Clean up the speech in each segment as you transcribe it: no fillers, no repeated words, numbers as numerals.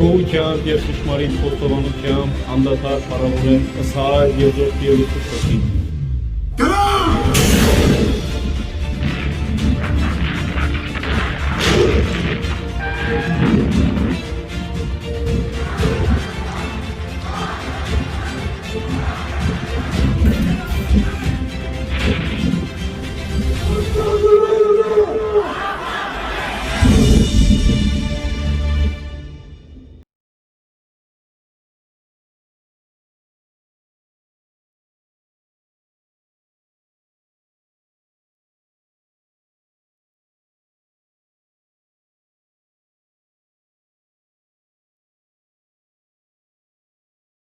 Գոհությամբ եւ ճշմարիտ խոստովանությամբ անդադար փառավորեմ ըսհա երկրորդ եւ ուսուցչի։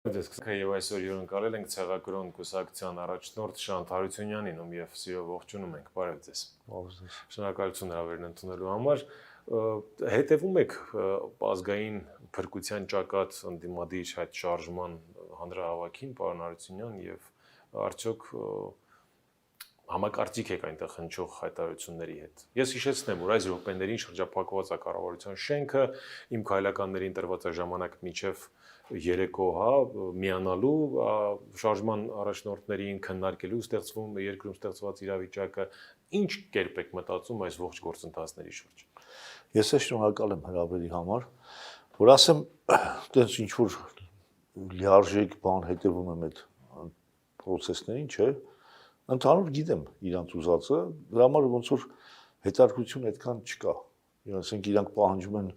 Եվ այսօր հյուրընկալել ենք ցեղակրոն կուսակցության առաջնորդ Շանթ Հարությունյանին, ում եւ սիրով ողջունում ենք։ Բարև ձեզ։ Շնորհակալություն հրավերն ընդունելու համար։ Հետևում եք ազգային փրկության ճակատ ընդդիմադիր այդ շարժման հանրահավաքին, պարոն Հարությունյան, եւ արդյոք համակարծիք եք այնտեղ հնչող հայտարարությունների հետ։ Ես հիշեցնեմ, որ այս րոպեներին շրջափակված է կառավարության շենքը, իմ քայլականներին տրված է ժամանակ մինչև երեկո, միանալու շարժման առաջնորդներին քննարկելու երկրում ստեղծված իրավիճակը, ինչ կերպ եք մտածում այս ողջ գործընթացների շուրջ։ Ես շնորհակալ եմ հրավերի համար, որ ասեմ, այդպես ինչ որ լիարժեք բան հետևում եմ այդ process-ներին, չէ՞։ Ընդհանուր գիտեմ իրանց ուզածը, դրա համար ոնց որ հետաքրքրություն այդքան չկա։ Ասենք իրանք պահանջում են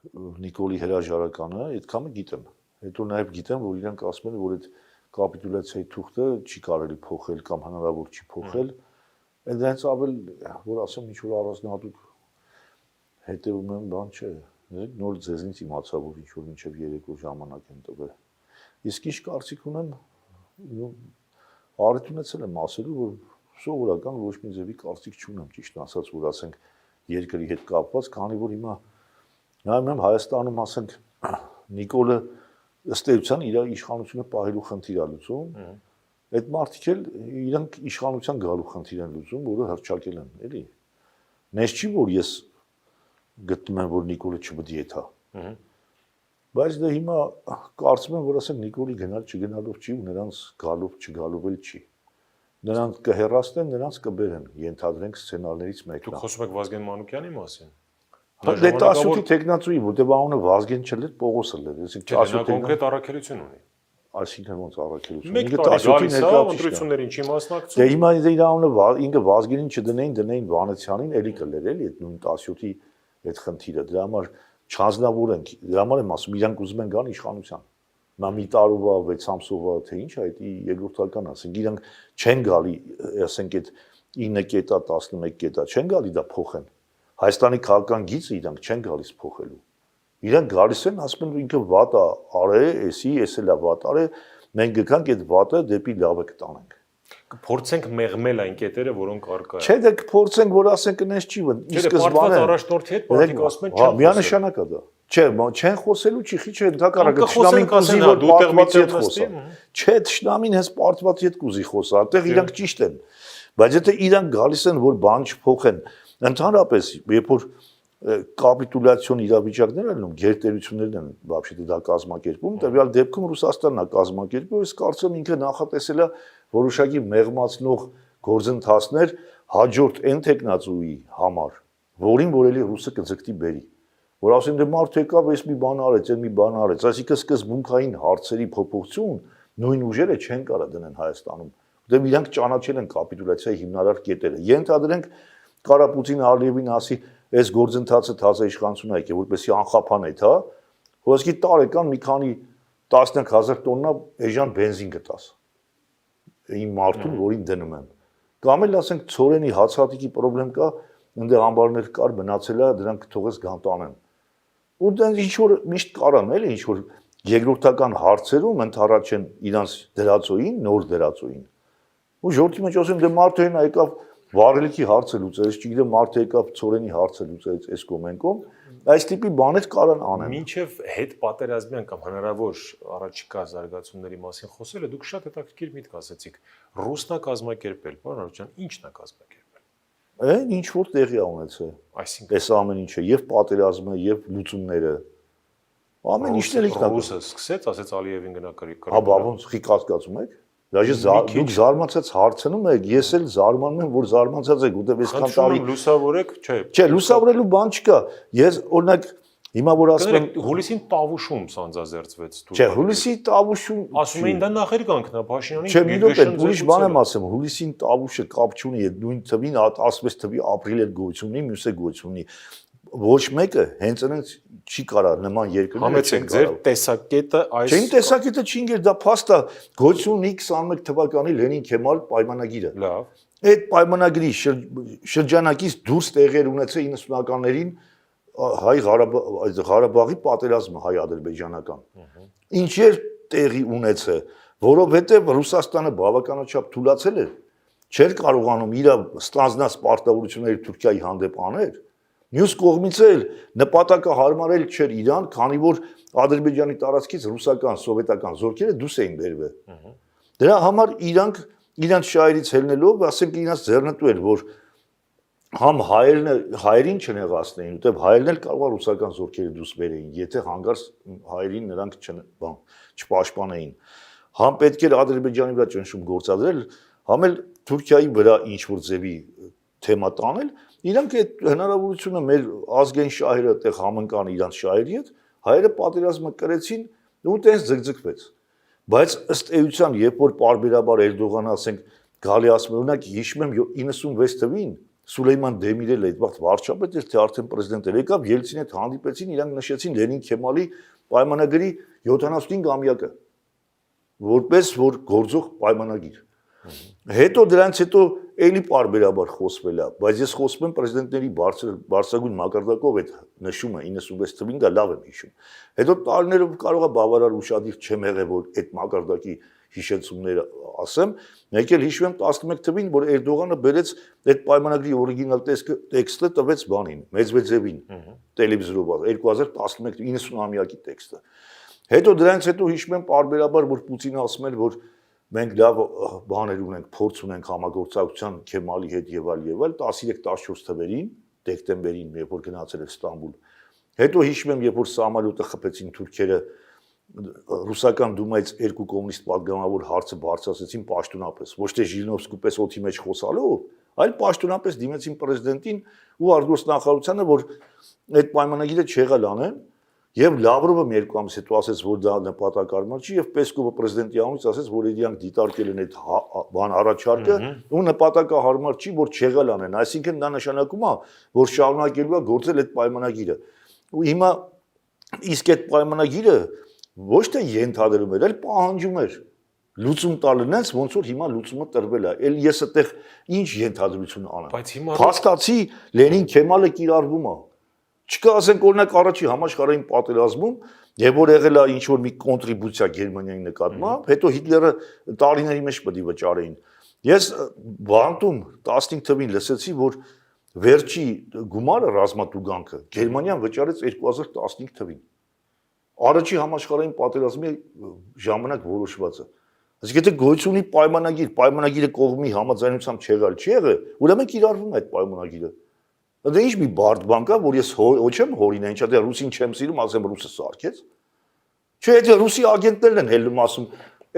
Նիկոլի հրաժարականը, այդքանը գիտեմ։ Հետո նաև գիտեմ, որ իրանք ասում են, որ այդ կապիտուլյացիայի թուղթը չի կարելի փոխել կամ հնարավոր չի փոխել։ Այդ դրանից ավել, որ ասեմ, ինչ որ առանձնահատուկ հետևում եմ, բան չէ։ Նոր ձեզնից իմացա, որ ինչ որ մինչև երեկո ժամանակ են տվել։ Իսկ ինչ կարծիք ունեմ, առիթ ունեցել եմ ասելու, որ սովորական ոչ մի ձևի կարծիք չունեմ, ճիշտ ասած, որ ասենք երկրի հետ կապված, քանի որ հիմա նայում եմ Հայաստանում, ասենք, Նիկոլը ըստ էության իր իշխանությունը պահելու խնդիր է լուծում, այդ մարդիկ էլ իրանք իշխանության գալու խնդիր են լուծում, որը հռչակել են, էլի։ Նես չի, որ ես գտնում եմ, որ Նիկոլը չպետք է թա։ Բայց դե հիմա կարծում եմ, որ ասենք Նիկոլի գնալ չգնալով չի ու նրանց գալով չգալով էլ չի։ Նրանք կհեռացնեն, նրանց կբերեն, ենթադրենք սցենարներից մեկն է։ Դուք խոսում եք Վազգեն Մանուկյանի մասին։ Դե 18-ի տեխնացուի, որտեղ անունը Վազգեն չէ, Պողոսը էր, այսինքն 18-ի կոնկրետ առաքելություն ունի։ Այսինքն ոնց առաքելություն։ Ինքը 18-ի ներկայացուցիչներին չի մասնակցում։ Դե հիմա իր անունը ինքը Վազգենին չդնեին Վանեցյանին, էլի կլեր, էլի այդ նույն 17-ի այդ խնդիրը։ Դրա համար չանձնավորենք, դրա համար եմ ասում, իրանք ուզում են գան իշխանության։ Նա մի տարվա, 6 ամսովա, թե ինչ է, այդ երկրորդական, ասենք, իրանք չեն գալի, ասենք, այդ 9 կետա, 11 կետա, չեն գալի դա փոխեն։ Հայաստանի քաղաքական գիծը իրանք չեն գալիս փոխելու։ Իրանք գալիս են, ասում են, ինքը վատ է արել, էս էլ է վատ արել, մենք գկանք այդ վատը դեպի լավը կտանենք։ Կփորձենք մեղմել այն կետերը, որոնք առկա են։ Չէ, դե կփորձենք, որ ասենք նես չի ուն։ Ի սկզբանե առաջնորդի հետ մարդիկ ասում են չեն։ Միանշանակ է դա։ Չէ, չեն խոսելու չի, քիչ է ընդհակառակը տշնամին կուզի որ դու տեղ մի հետ խոսա։ Չէ, տշնամին հենց պարտված հետ կուզի խոսա, այդտեղ իրանք ճիշտ են։ Բայց եթե իրանք գալիս են, որ բան չփոխեն, ընդհանրապես, երբ որ կապիտուլյացիոն իրավիճակներ են լինում, գերտերություններն են, вообще դա կազմակերպում, տվյալ դեպքում Ռուսաստանն է կազմակերպում, ես կարծում եմ ինքը նախատեսել է որոշակի մեղմացնող գործընթացներ հաջորդ այն տեխնացուի համար, որին որ էլի ռուսը կձգտի բերի, որ ասեն դե մարդը եկավ, էս մի բան արեց, այն մի բան արեց, այսինքն սկզբունքային հարցերի փոփոխություն նույն ուժերը չեն կարա դնեն Հայաստանում, որտեղ իրանք ճանաչել են կապիտուլյացիայի հիմնարար կետերը։ Ենթադրենք կարա Պուտինը Ալիևին ասի, այս գործընթացը թազա իշխանություն եկե, որպեսզի անխափան է, հա, ոսկի տարեկան մի քանի 10,000 տոննա էժան բենզին գտաս։ Իմ մարդուն, որին դնում եմ։ Կամ էլ ասենք ծորենի հացահատիկի խնդրեմ կա, այնտեղ ամբարներ կար, մնացել է, դրանք թողես գանտանեն։ Ու դրանք ինչ որ միշտ կարան, էլի ինչ որ երկրորդական հարցերում ընդառաջ են իրանց դրածոյին, նոր դրածոյին։ Ու ժողովրդի մեջ ասում դե մարդը հենա եկավ վարելիքի հարցը լուծեց, չգիտեմ մարդը եկավ ծորենի հարցը լուծեց, այս կոմենկոմ, այս տիպի բաներ կարան անեն։ Մինչև հետ պատերազմյան կամ հնարավոր առաջիկա զարգացումների մասին խոսելը դուք շատ հետաքրքիր միտք ասեցիք։ Ռուսնա կազմակերպել, պարոն Հարությունյան, ի՞նչն է կազմակերպել։ Այն ինչ որ տեղի է ունեցել։ Այսինքն այս ամեն ինչը, եւ պատերազմը, եւ լուծումները։ Ամեն ինչն էլ ինքնա։ Ռուսը սկսեց, ասեց Ալիևին գնա կրի։ Հա, բա ոնց խի կասկածում եք։ Դաժե դուք զարմացած հարցնում եք, ես էլ զարմանում եմ, որ զարմացած եք, ուտեւ այսքան տարի լուսավորեք, չէ։ Չէ, լուսավորելու բան չկա։ Ես օրինակ հիմա որ ասում եմ հուլիսին Տավուշում սանձազերծվեց Թուրքիա։ Չէ, հուլիսի Տավուշում ասում էին դա նախերգանքն է, Փաշինյանի Չէ, մի րոպե, ուրիշ բան եմ ասում, հուլիսին Տավուշը կապ չունի, նույն թվին ասվեց թվի ապրիլ էլ գոյություն ունի, մյուսը գոյություն ունի։ Ոչ մեկը հենց այնց չի կարա նման երկրները համեցեք ձեր տեսակետը այս Չէ, իմ տեսակետը չի ինգեր դա փաստ է գոյություն ունի 21 թվականի Լենին-Քեմալ պայմանագիրը։ լավ։ Այդ պայմանագրի շրջանակից դուրս տեղեր ունեցել 90-ականներին Ղարաբաղի պատերազմը հայ-ադրբեջանական։ Ինչեր տեղի ունեցել, որովհետև Ռուսաստանը բավականաչափ թուլացել էր, չէր կարողանում իր ստանձնած պարտավորությունները Թուրքիայի հանդեպ անել։ Մյուս կողմից էլ նպատակը հարմարել չէր իրան, քանի որ Ադրբեջանի տարածքից ռուսական, սովետական զորքերը դուրս էին բերվել։ Դրա համար իրանք շահերից ելնելով, ասենք իրանք ձեռնտու էր, որ համ հայերին չնեղացնեին, ուտեւ հայերն էլ կարող է ռուսական զորքերը դուրս բերեին, եթե հանգարց հայերին նրանք չպաշտպանեին։ Համ պետք էր Ադրբեջանի վրա ճնշում գործադրել, համ էլ Թուրքիայի վրա ինչ որ ձևի թեմա տանել, իրանք այդ հնարավորությունը մեր ազգային շահերը այդտեղ համընկան իրանց շահերի հետ, հայերը պատերազմը կրեցին ու տենց ձգձգվեց։ Բայց ըստ էության, երբ որ պարբերաբար Էրդողանը ասենք գալի ասում օրինակ հիշում եմ 96 թվին Սուլեյման Դեմիրելը այդ վաղ վարչապետ էր, թե արդեն պրեզիդենտ էր, եկավ Ելցինի հետ հանդիպեցին, իրանք նշեցին Լենին-Քեմալի պայմանագրի 75-ամյակը, որպես որ գործող պայմանագիր։ Հետո դրանից հետո էլի պարբերաբար խոսվել է, բայց ես խոսում եմ պրեզիդենտների բարձրագույն մակարդակով այդ նշումը 96 թվին դա լավ եմ հիշում։ Հետո տարիներով կարող է բավարար ուշադիր չեմ եղել, որ այդ մակարդակի հիշեցումները ասեմ, մեկ էլ հիշում եմ 11 թվին, որ Էրդողանը բերեց այդ պայմանագրի օրիգինալ տեքստը տվեց բանին, Մեդվեդևին, տելևիզորով 2011 90-ամյակի տեքստը։ Հետո դրանից հետո հիշում եմ պարբերաբար, որ Պուտինը ասում էր, որ մենք լավ բաներ ունենք, փորձ ունենք համագործակցության Քեմալի հետ եւ այլ 13-14 թվերին, դեկտեմբերին, երբ որ գնացել էր Ստամբուլ։ Հետո հիշում եմ, երբ որ Սամարյոտը խփեցին թուրքերը ռուսական դումայից երկու կոմունիստ պատգամավոր հարցը բարձրացրեցին պաշտոնապես, ոչ թե Ժիրինովսկու պես օդի մեջ խոսալով, այլ պաշտոնապես դիմեցին պրեզիդենտին ու արտգործնախարարությանը, որ այդ պայմանագիրը չեղալ անեն, եւ Լավրովը մի երկու ամիս հետո ասեց, որ դա նպատակարար չի եւ Պեսկովը պրեզիդենտի անունից ասեց, որ իրանք դիտարկել են այդ բան առաջարկը ու նպատակահարմար չի, որ չեղալ անեն, այսինքն դա նշանակում է, որ շարունակելու է գործել այդ պայմանագիրը։ Ու հիմա իսկ այդ պայմանագիրը ոչ թե ենթադրում էր, այլ պահանջում էր լուծում տալը նենց ոնց որ հիմա լուծումը տրվել է։ Էլ ես այդտեղ ինչ ենթադրություն անեմ։ Բայց հիմա փաստացի Լենին-Քեմալը կիրառվում է։ Չկա ասենք օրինակ առաջի համաշխարհային պատերազմում, եւ որ եղել է ինչ որ մի կոնտրիբուցիա Գերմանիայի նկատմամբ, հետո Հիտլերը տարիների մեջ պետք է վճարեին։ Ես բանտում 15 թվին լսեցի, որ վերջի գումարը ռազմատուգանքը Գերմանիան վճարեց 2015 թվին։ Առաջի համաշխարհային պատերազմի ժամանակ որոշված է։ Այսինքն եթե գոյություն ունի պայմանագիրը կողմի համաձայնությամբ չեղալ չի եղել, ուրեմն կիրառվում է այդ պայմանագիրը։ Դա ինչ մի բարդ բան կա, որ ես ոչ եմ հորին, ինչա դե ռուսին չեմ սիրում, ասեմ ռուսը սարքեց։ Չէ, եթե ռուսի ագենտներն են հելնում ասում,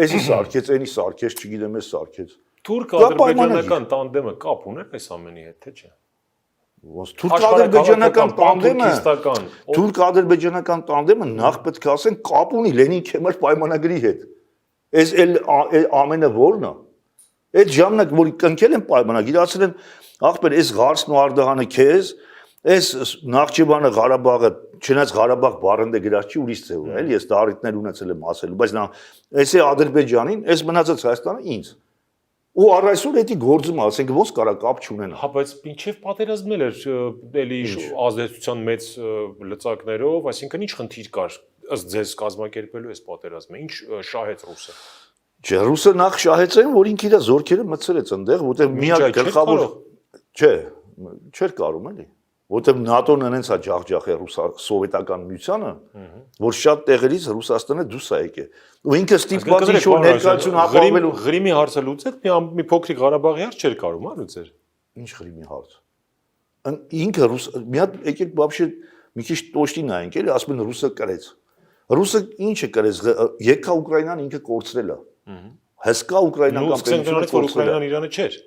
էսի սարքեց, էնի սարքեց, չգիտեմ, էս սարքեց։ Թուրք-ադրբեջանական տանդեմը կապ ուներ այս ամենի հետ, թե չէ։ Ոնց թուրք-ադրբեջանական տանդեմը նախ պետք է ասեն կապ ունի Լենին-Քեմալ պայմանագրի հետ։ Էս էլ ամենը որն է։ Այդ ժամանակ որ կնքել են պայմանագիր, ասել են ախպեր, էս Ղարսն ու Արդահանը քեզ, էս Նախճեվանը Ղարաբաղը, չնայած Ղարաբաղ բառը գրած չի ուրիշ ձև է, էլի ես դա առիթներ ունեցել եմ ասելու, բայց նա էս է Ադրբեջանին, էս մնացած Հայաստանը ինձ։ Ու առ այսօր էդի գործում ասենք ոնց կարա կապ չունենա։ Հա, բայց ինչեւ պատերազմել էր էլի ազդեցության մեծ լծակներով, այսինքն ինչ խնդիր կար ըստ ձեզ կազմակերպելու այս պատերազմը, ինչ շահեց ռուսը։ Չէ, ռուսը նախ շահեցին, որ ինքը իր զորքերը մտցրեց այնտեղ, որտեղ միակ գլխավոր չէ, չէր կարում էլի, որտեղ ՆԱՏՕ-ն այնց է ջախջախել սովետական միությանը, որ շատ տեղերից Ռուսաստանը դուրս է եկել։ Ու ինքը ստիպված ինչ որ ներկայություն ապահովելու Ղրիմի հարցը լուծեց, մի փոքրիկ Ղարաբաղի հարց չէր կարում, հա լուծեր։ Ինչ Ղրիմի հարց։ Ինքը ռուս մի հատ եկեք вообще մի քիչ տոշտի նայենք, էլի ասում են ռուսը կրեց։ Ռուսը ինչ է կարես եկա Ուկրաինան ինքը կորցրել է։ Հսկա ուկրաինական պետությունը որ Ուկրաինան Իրանը չէր։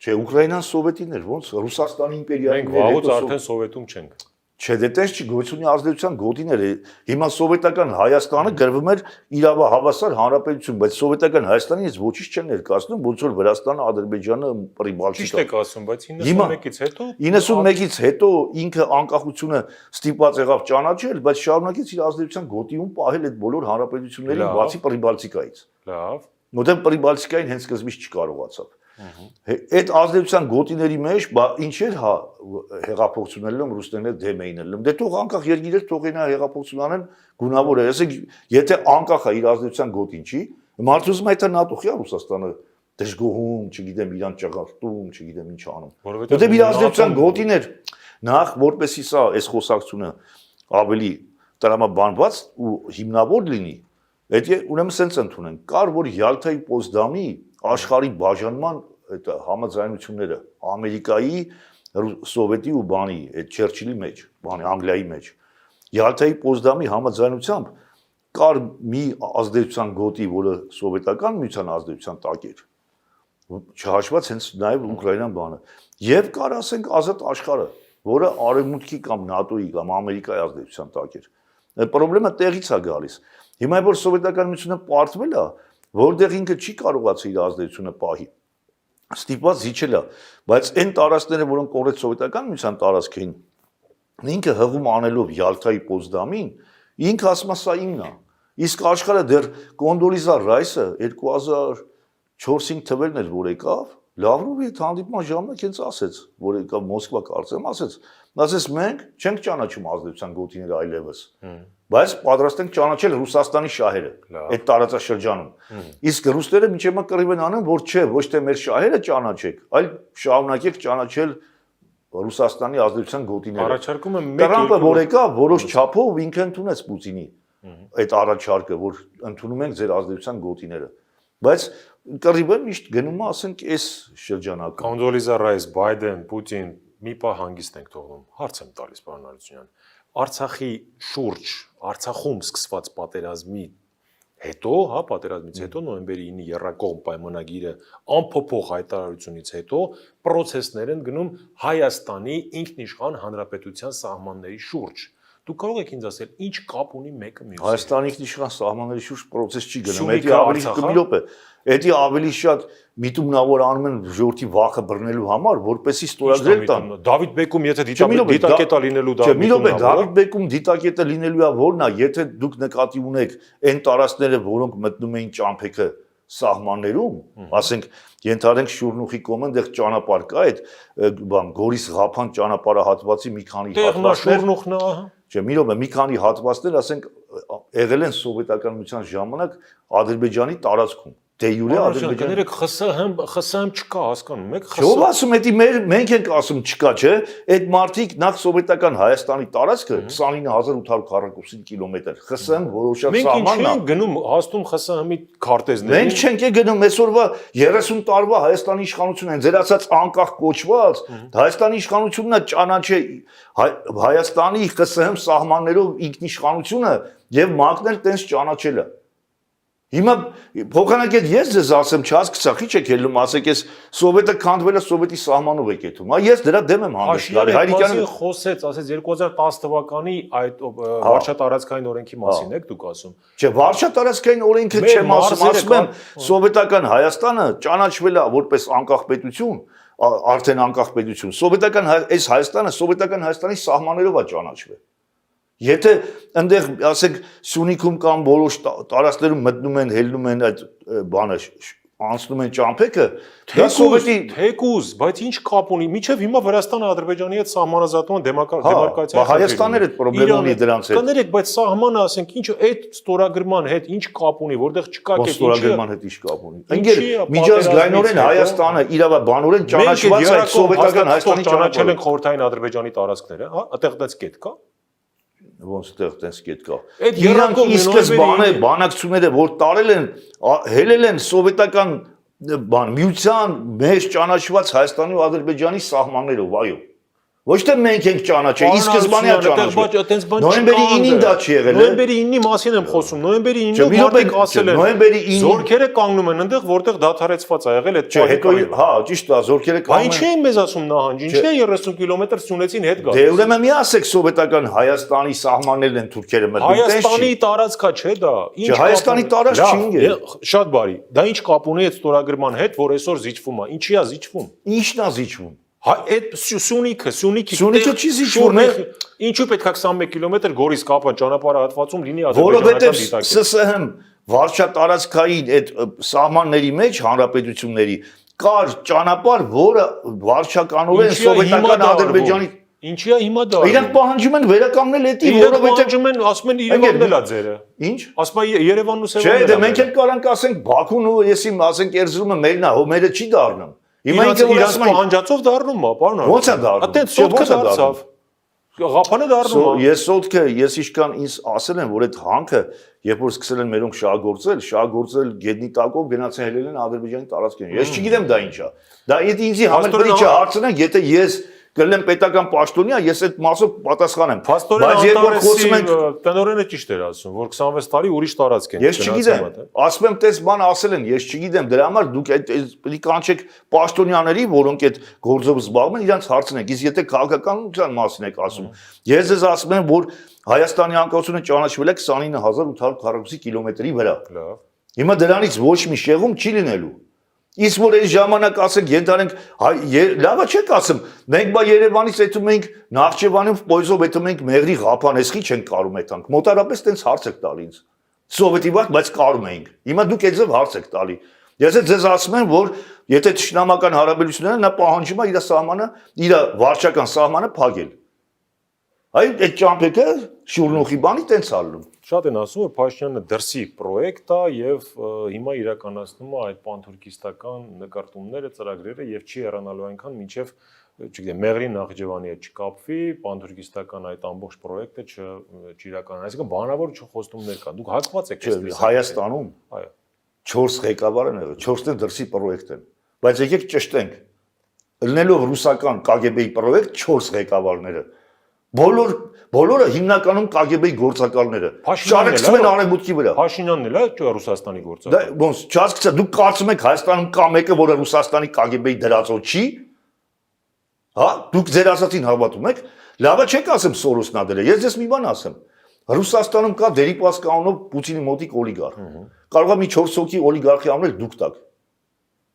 Չէ, Ուկրաինան սովետին էր, ոնց Ռուսաստանի իմպերիայի։ Մենք վաղուց արդեն սովետում չենք։ Չէ, դե տես չի գոյությունի ազդեցության գոտիներ է։ Հիմա սովետական Հայաստանը գրվում էր իրավահավասար հանրապետություն, բայց սովետական Հայաստանից ոչինչ չեն ներկայացնում, ոնց որ Վրաստանը, Ադրբեջանը, Պրիբալտիկա։ Ճիշտ եք ասում, բայց 91-ից հետո 91-ից հետո ինքը անկախությունը ստիպված եղավ ճանաչել, բայց շարունակեց իր ազդեցության գոտիում պահել այդ բոլոր հանրապետություններին բացի Պրիբալտիկայից։ Լավ։ Որտեղ Պրիբալտիկային հենց սկզբից չկարողացավ։ Այդ ազդեցության գոտիների մեջ ինչ էր հեղափոխություններում ռուսներները դեմ էին ելնում։ Դե թող անկախ երկիրներ թողին հեղափոխություն անեն գունավոր է։ Ասեք, եթե անկախ է իր ազդեցության գոտին չի, մարդու ուզում է դա ՆԱՏՕ խիա Ռուսաստանը դժգոհում, չգիտեմ, իրան ճղարտում, չգիտեմ ինչ անում։ Որտեղ իր ազդեցության գոտին էր նախ որպեսի սա այս խոսակցությունը ավելի տրամաբանված ու հիմնավոր լինի, այդ ուրեմն սենց ընդունեն։ Կար որ Յալթայի Պոզդամի աշխարհի բաժանման այդ համաձայնությունները Ամերիկայի, Սովետի ու բանի, այդ Չերչիլի մեջ, բանի Անգլիայի մեջ Յալթայի Պոզդամի համաձայնությամբ կար մի ազդեցության գոտի, որը սովետական միության ազդեցության տակ էր։ Չհաշված հենց նաև Ուկրաինան բանը։ Եվ կար ասենք ազատ աշխարհը, որը արևմուտքի կամ ՆԱՏՕ-ի կամ Ամերիկայի ազդեցության տակ էր։ Պրոբլեմը տեղից է գալիս։ Հիմա որ սովետական միությունը պարտվել է, որտեղ ինքը չի կարողացել իր ազդեցությունը պահի։ Ստիպված զիջել է, բայց այն տարածքները, որոնք կորեց սովետական միության տարածք էին, ինքը հղում անելով Յալթայի Պոզդամին, ինքը ասում է սա իմն է։ Իսկ աշխարհը դեռ Կոնդոլիզա Ռայսը 2004-5 թվերն էր, որ եկավ, Լավրովի հետ հանդիպման ժամանակ հենց ասեց, որ եկավ Մոսկվա կարծեմ, ասեց մենք չենք ճանաչում ազդեցության գոտիները այլևս, բայց պատրաստ ենք ճանաչել Ռուսաստանի շահերը այդ տարածաշրջանում։ Իսկ ռուսները մինչև մա կռիվ են անում, որ չէ, ոչ թե մեր շահերը ճանաչեք, այլ շարունակեք ճանաչել Ռուսաստանի ազդեցության գոտիները։ Առաջարկում եմ Տրամպը որ եկավ, որոշ չափով ինքը ընդունեց Պուտինի այդ առաջարկը, որ ընդունում ենք ձեր ազդեցության գոտիները։ Բայց կռիվը միշտ գնում է, ասենք, այս շրջանակում։ Կոնդոլիզա Ռայս, Բայդեն, Պուտին մի պահ հանգիստ ենք թողնում։ Հարց եմ տալիս, պարոն Արությունյան։ Արցախի շուրջ, Արցախում սկսված պատերազմի հետո, պատերազմից հետո նոյեմբերի 9-ի եռակողմ պայմանագիրը անփոփոխ հայտարարությունից հետո process-ներ են գնում Հայաստանի ինքնիշխան հանրապետության սահմանների շուրջ։ Դուք կարող եք ինձ ասել, ինչ կապ ունի մեկը մյուսի։ Հայաստանի ինքնիշխան սահմանների շուրջ process չի գնում, դա ավելի մի րոպե։ Դա ավելի շատ միտումնավոր անում են ժողովրդի վախը բռնելու համար, որպեսզի ստորագրել տան։ Դավիթ Բեկում եթե դիտակետա լինելու դա մի րոպե, Դավիթ Բեկում դիտակետը լինելու է որն է, եթե դուք նկատի ունեք այն տարածքները, որոնք մտնում էին ճամփեքը սահմաններում, ասենք ենթադրենք Շուրնուխի կողմը այնտեղ ճանապարհ կա, այդ բան Գորիս-Ղափան ճանապարհահատվածի մի քանի հատվածներ։ Շուրնուխն է, Չէ, մի րոպե, մի քանի հատվածներ, ասենք, եղել են սովետական միության ժամանակ Ադրբեջանի տարածքում։ Դե յուրե Ադրբեջանի։ Կներեք, ԽՍՀՄ չկա, հասկանում եք, Ո՞վ ասում է, մենք ենք ասում չկա, չէ։ Այդ մարտիկ նախ սովետական Հայաստանի տարածքը 29842 կիլոմետր, ԽՍՀՄ որոշած սահմանն է։ Մենք ինչ ենք գնում հաստում ԽՍՀՄ-ի քարտեզներին։ Մենք չենք գնում այսօրվա 30 տարվա Հայաստանի իշխանությունն են, ձեր ասած անկախ կոչված Հայաստանի իշխանությունն է ճանաչել Հայաստանի ԽՍՀՄ սահմաններով ինքնիշխանությունը եւ մակներ տենց ճանաչելը։ Հիմա փոխանակետ ես ձեզ ասեմ, չհասկացա, ի՞նչ եք ելնում, ասեք, ես սովետը քանդվել է սովետի սահմանով եք եթում։ Ես դրա դեմ եմ հանդես գալի։ Հայրիկյանը խոսեց, ասեց 2010 թվականի այդ վարչատարածքային օրենքի մասին եք դուք ասում։ Չէ, վարչատարածքային օրենքը չեմ ասում եմ, սովետական Հայաստանը ճանաչվել է որպես անկախ պետություն, արդեն անկախ պետություն։ Սովետական այս Հայաստանը սովետական Հայաստանի սահմաններով է ճանաչվել։ Եթե այնտեղ, ասենք, Սյունիքում կամ որոշ տարածքներում մտնում են, հելնում են այդ բանը, անցնում են ճամփեքը, դա սովետի թեկուզ, բայց ինչ կապ ունի։ Միջև հիմա Վրաստանը Ադրբեջանի հետ սահմանազատման դեմարկացիա։ Հայաստանն էլ պրոբլեմ ունի դրանց հետ։ Կներեք, բայց սահմանը, ասենք, ինչ այդ ստորագրման հետ ինչ կապ ունի, որտեղ չկա այդ ստորագրման հետ ինչ կապ ունի։ Ընկեր, միջազգայինորեն Հայաստանը իրավաբանորեն ճանաչված է սովետական Հայաստանի ճանաչել են խորհրդային Ադրբեջանի տարածքները, այդտեղ դից կետ կա։ Ոնց տեղ տես կետ կա։ Իրանք սկզբանե բանակցությունները, որ տարել են, հելել են սովետական միության մեջ ճանաչված Հայաստանի ու Ադրբեջանի սահմաններով, այո։ Ոչ թե մենք ենք ճանաչել, ի սկզբանե է ճանաչել։ Նոյեմբերի 9-ին դա չի եղել։ Նոյեմբերի 9-ի մասին եմ խոսում։ Նոյեմբերի 9-ին մարդիկ ասել են։ Նոյեմբերի 9-ին զորքերը կանգնում են այնտեղ, որտեղ դադարեցված է եղել այդ հետո հա, ճիշտ է, զորքերը կանգնում են։ Ինչի են մեզ ասում նահանջ, ինչի են 30 կիլոմետր Սյունեցին հետ գալիս։ Դե ուրեմն մի ասեք սովետական Հայաստանի սահմաններն են թուրքերը մտնում։ Հայաստանի տարածքա չէ դա։ Ինչ Հայաստանի տարածք չի ինգ։ Շատ բարի։ Դա ինչ կապ ունի այդ ստորագրման հետ, որ այսօր զիջվում է։ Ինչի է զիջվում։ Ինչն է զիջվում։ Հա այդ Սյունիքի չի զիջվում։ Ինչու պետք է 21 կիլոմետր Գորիս կապան ճանապարհատվածում լինի ադրբեջանական դիտակի։ Որովհետև ՍՍՀ վարչատարածքային այդ սահմանների մեջ հանրապետությունների կար ճանապարհ, որը վարչականորեն սովետական Ադրբեջանի Ինչի է հիմա դա։ Իրանք պահանջում են վերականգնել էդի, որովհետև պահանջում են, ասում են Երևանն էլա ձերը։ Ինչ։ Ասում են Երևանն ու Սևանն։ Չէ, դե մենք էլ կարանք ասենք Բաքուն ու եսի ասենք Էրզրումը մերն է, հո մերը չի դառնում։ Հիմա իրանք պահանջածով դառնում է, պարոն։ Ո՞նց է դառնում։ Այդտեղ սոտքը դարձավ։ Ղափանը դառնում է։ Ես սոտքը, ես իշքան ինձ ասել են, որ այդ հանքը, երբ որ սկսել են մերոնք շահագործել գետնի տակով գնացել հելել են Ադրբեջանի տարածքին։ Ես չգիտեմ դա ինչ է։ Դա ինձի համար բերի չէ, հարցնենք, եթե ես կլեմ պետական պաշտոնյա, ես այդ մասով պատասխանեմ։ Բայց երբ որ խոսում ենք, տնօրենը ճիշտ էր ասում, որ 26 տարի ուրիշ տարածք են։ Ես չգիտեմ, ասում եմ, տես բան ասել են, ես չգիտեմ, դրա համար դուք այդ պետք է կանչեք պաշտոնյաների, որոնք այդ գործով զբաղվում են, իրանց հարցնեք, իսկ եթե քաղաքականության մասին եք ասում, ես ձեզ ասում եմ, որ Հայաստանի անկախությունը ճանաչվել է 29840 կիլոմետրի վրա։ Լավ։ Հիմա դրանից ոչ մի շեղում չի լինելու։ Իսկ որ այս ժամանակ ասենք ենթանենք լավա չեք ասում մենք բա Երևանից այդում ենք Նախճեվանով պոյզով այդում ենք Մեղրի Ղափանեսքի չենք կարում այդանք մոտարապես տենց հարց եք տալի ինձ սովետի վաղ բայց կարում էինք հիմա դուք այդպես հարց եք տալի ես ձեզ ասում եմ որ եթե ճշնամական հարաբերությունները նա պահանջում է իր սահմանը իր վարչական սահմանը փակել այդ ճամփեքը շուրնուխի բանի տենց ալնում Շատ են ասում, որ Փաշինյանը դրսի պրոյեկտ է եւ հիմա իրականացնում է այդ պանթուրքիստական նկարտումները, ծրագրերը եւ չի հեռանալու այնքան մինչեւ, չգիտեմ, Մեղրի Նախճեվանի հետ չկապվի, պանթուրքիստական այդ ամբողջ պրոյեկտը չիրականանա, այսինքն բանավոր չխոստումներ կան։ Դուք հակված եք այստեղ Հայաստանում։ Այո։ 4 ղեկավար են եղել, 4-ն դրսի պրոյեկտ են։ Բայց եկեք ճշտենք։ Ելնելով ռուսական KGB-ի պրոյեկտ 4 ղեկավարները Բոլորը հիմնականում KGB-ի գործակալները շարքվում են արևմուտքի վրա։ Փաշինյանն էլ է Ռուսաստանի գործակալ։ Դա ոնց չհասկացա դուք կարծում եք Հայաստանում կա մեկը, որը Ռուսաստանի KGB-ի դրածո չի։ Հա, դուք ձեր ասածին հավատում եք։ Լավա չեք ասում Սորոսն ա դրել։ Ես ձեզ մի բան ասեմ։ Ռուսաստանում կա Դերիպաս կանոնով Պուտինի մոտիկ օլիգարխ։ Կարող է մի 4 հոգի օլիգարխի անել դուք տակ։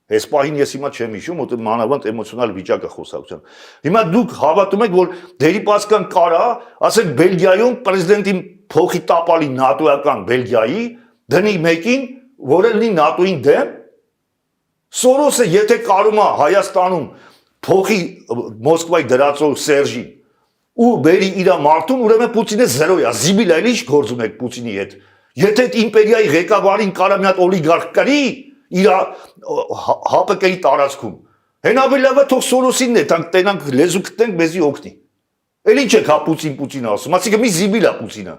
Այս պահին ես հիմա չեմ հիշում, որ մանավանդ էմոցիոնալ վիճակը խոսակցության։ Հիմա դուք հավատում եք, որ Դերիպասկան կարա, ասենք Բելգիայում պրեզիդենտին փոխի տապալի նատոյական Բելգիայի, դնի մեկին, որը լինի նատոյին դեմ։ Սորոսը եթե կարում է Հայաստանում փոխի Մոսկվայի դրածո Սերժին ու բերի իր մարդուն, ուրեմն Պուտինը 0 է, զիբիլ է, ինչ գործում եք Պուտինի հետ։ Եթե այդ իմպերիայի ղեկավարին կարա մի հատ օլիգարխ կրի իր ՀՊԿ-ի տարածքում։ Հեն ավելի լավ է թող Սորոսինն է, տենանք լեզու գտնենք, մեզի օգնի։ Էլ ինչ եք հա Պուտին ասում, ասիկա մի զիբիլ է Պուտինը։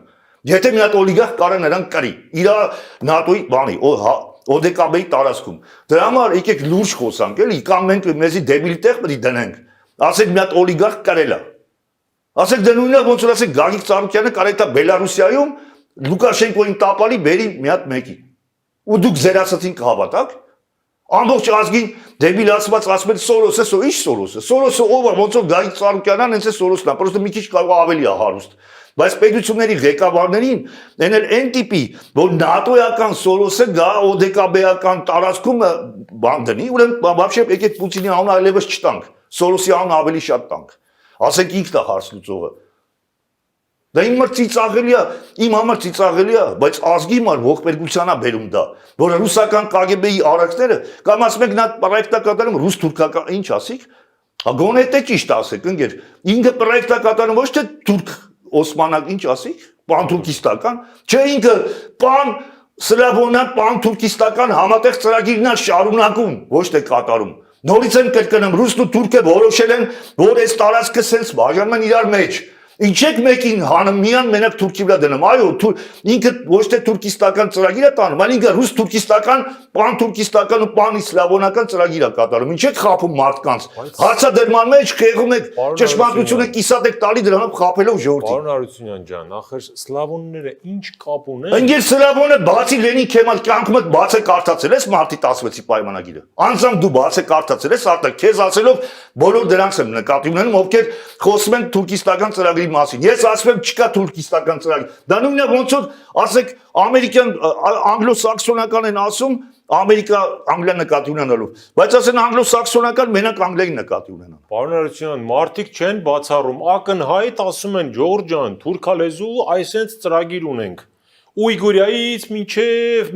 Եթե մի հատ օլիգարխ կարա նրան կրի, իր ՆԱՏՕ-ի բանի, ՕԴԿԲ-ի տարածքում։ Դրա համար եկեք լուրջ խոսանք, էլի, կամ մենք մեզի դեբիլի տեղ պետք է դնենք։ Ասենք մի հատ օլիգարխ կրել է։ Ասենք դե նույնը ոնց որ ասենք Գագիկ Ծառուկյանը կարելի է Բելարուսիայում Լուկաշենկոին տապալի բերի մի հատ մեկի։ Ու դուք ձեր ասածին կհավատաք։ Ամբողջ ազգին դեբիլ ասված ասում են Սորոսը, ի՞նչ Սորոսը։ Սորոսը ով է, ոնց որ Գագիկ Ծառուկյանն հենց է Սորոսն է, պրոստը մի քիչ կարող ավելի է հարուստ։ Բայց պետությունների ղեկավարներին են այն տիպի, որ ՆԱՏՕ-ական Սորոսը գա ՕԴԿԲ-ական տարածքում բան դնի, ուրեմն вообще եկեք Պուտինի անունը այլևս չտանք։ Սորոսի անունը ավելի շատ տանք։ Ասենք ինքն է հարց լուծողը։ Դա իմ համար ծիծաղելի է, բայց ազգի համար ողբերգության է բերում դա, որ ռուսական KGB-ի արարքները կամ ասում եք նա պրոյեկտա կատարում ռուս-թուրքական, ինչ ասիք, գոնե դա ճիշտ ասեք, ընկեր, ինքը պրոյեկտա կատարում ոչ թե թուրք օսմանակ, ինչ ասիք, պանթուրքիստական, չէ ինքը պան սլավոնան պանթուրքիստական համատեղ ծրագիրն է շարունակում, ոչ թե կատարում։ Նորից են կրկնում ռուսն ու թուրքը որոշել են, որ այս տարածքը սենց բաժանում են իրար մեջ։ Ինչ եք մեկին հանում միան մենակ Թուրքի վրա դնում։ Այո, ինքը ոչ թե թուրքիստական ծրագիր է տանում, այլ ինքը ռուս-թուրքիստական, պան-թուրքիստական ու պան-իսլամոնական ծրագիր է կատարում։ Ինչ եք խափում մարդկանց։ Հարցադրման մեջ խեղում եք, ճշմարտությունը կիսատ եք տալի դրանով խափելով ժողովրդին։ Պարոն Հարությունյան ջան, ախր սլավոնները ինչ կապ ունեն։ Ընկեր սլավոնը բացի Լենին Քեմալ կյանքումդ բաց է կարդացել ես մարտի 16-ի պայմանագիրը։ Անձամբ դու բաց է կարդացել ես, արտա քեզ ասելով բոլոր դրանց եմ նկատի ունենում, ովքեր խոսում են թուրքիստական ծրագրի մասին։ Ես ասում եմ չկա թուրքիստական ծրագիր։ Դա նույնն է ոնց որ ասեք ամերիկյան անգլո-սաքսոնական են ասում, Ամերիկա Անգլիա նկատի ունենալու, բայց ասեն անգլո-սաքսոնական մենակ Անգլիայի նկատի ունենան։ Պարոն Հարությունյան, մարդիկ չեն բացառում, ակնհայտ ասում են Ջորջ ջան, թուրքալեզու այսենց ծրագիր ունենք։ Ուйգուրիայից մինչև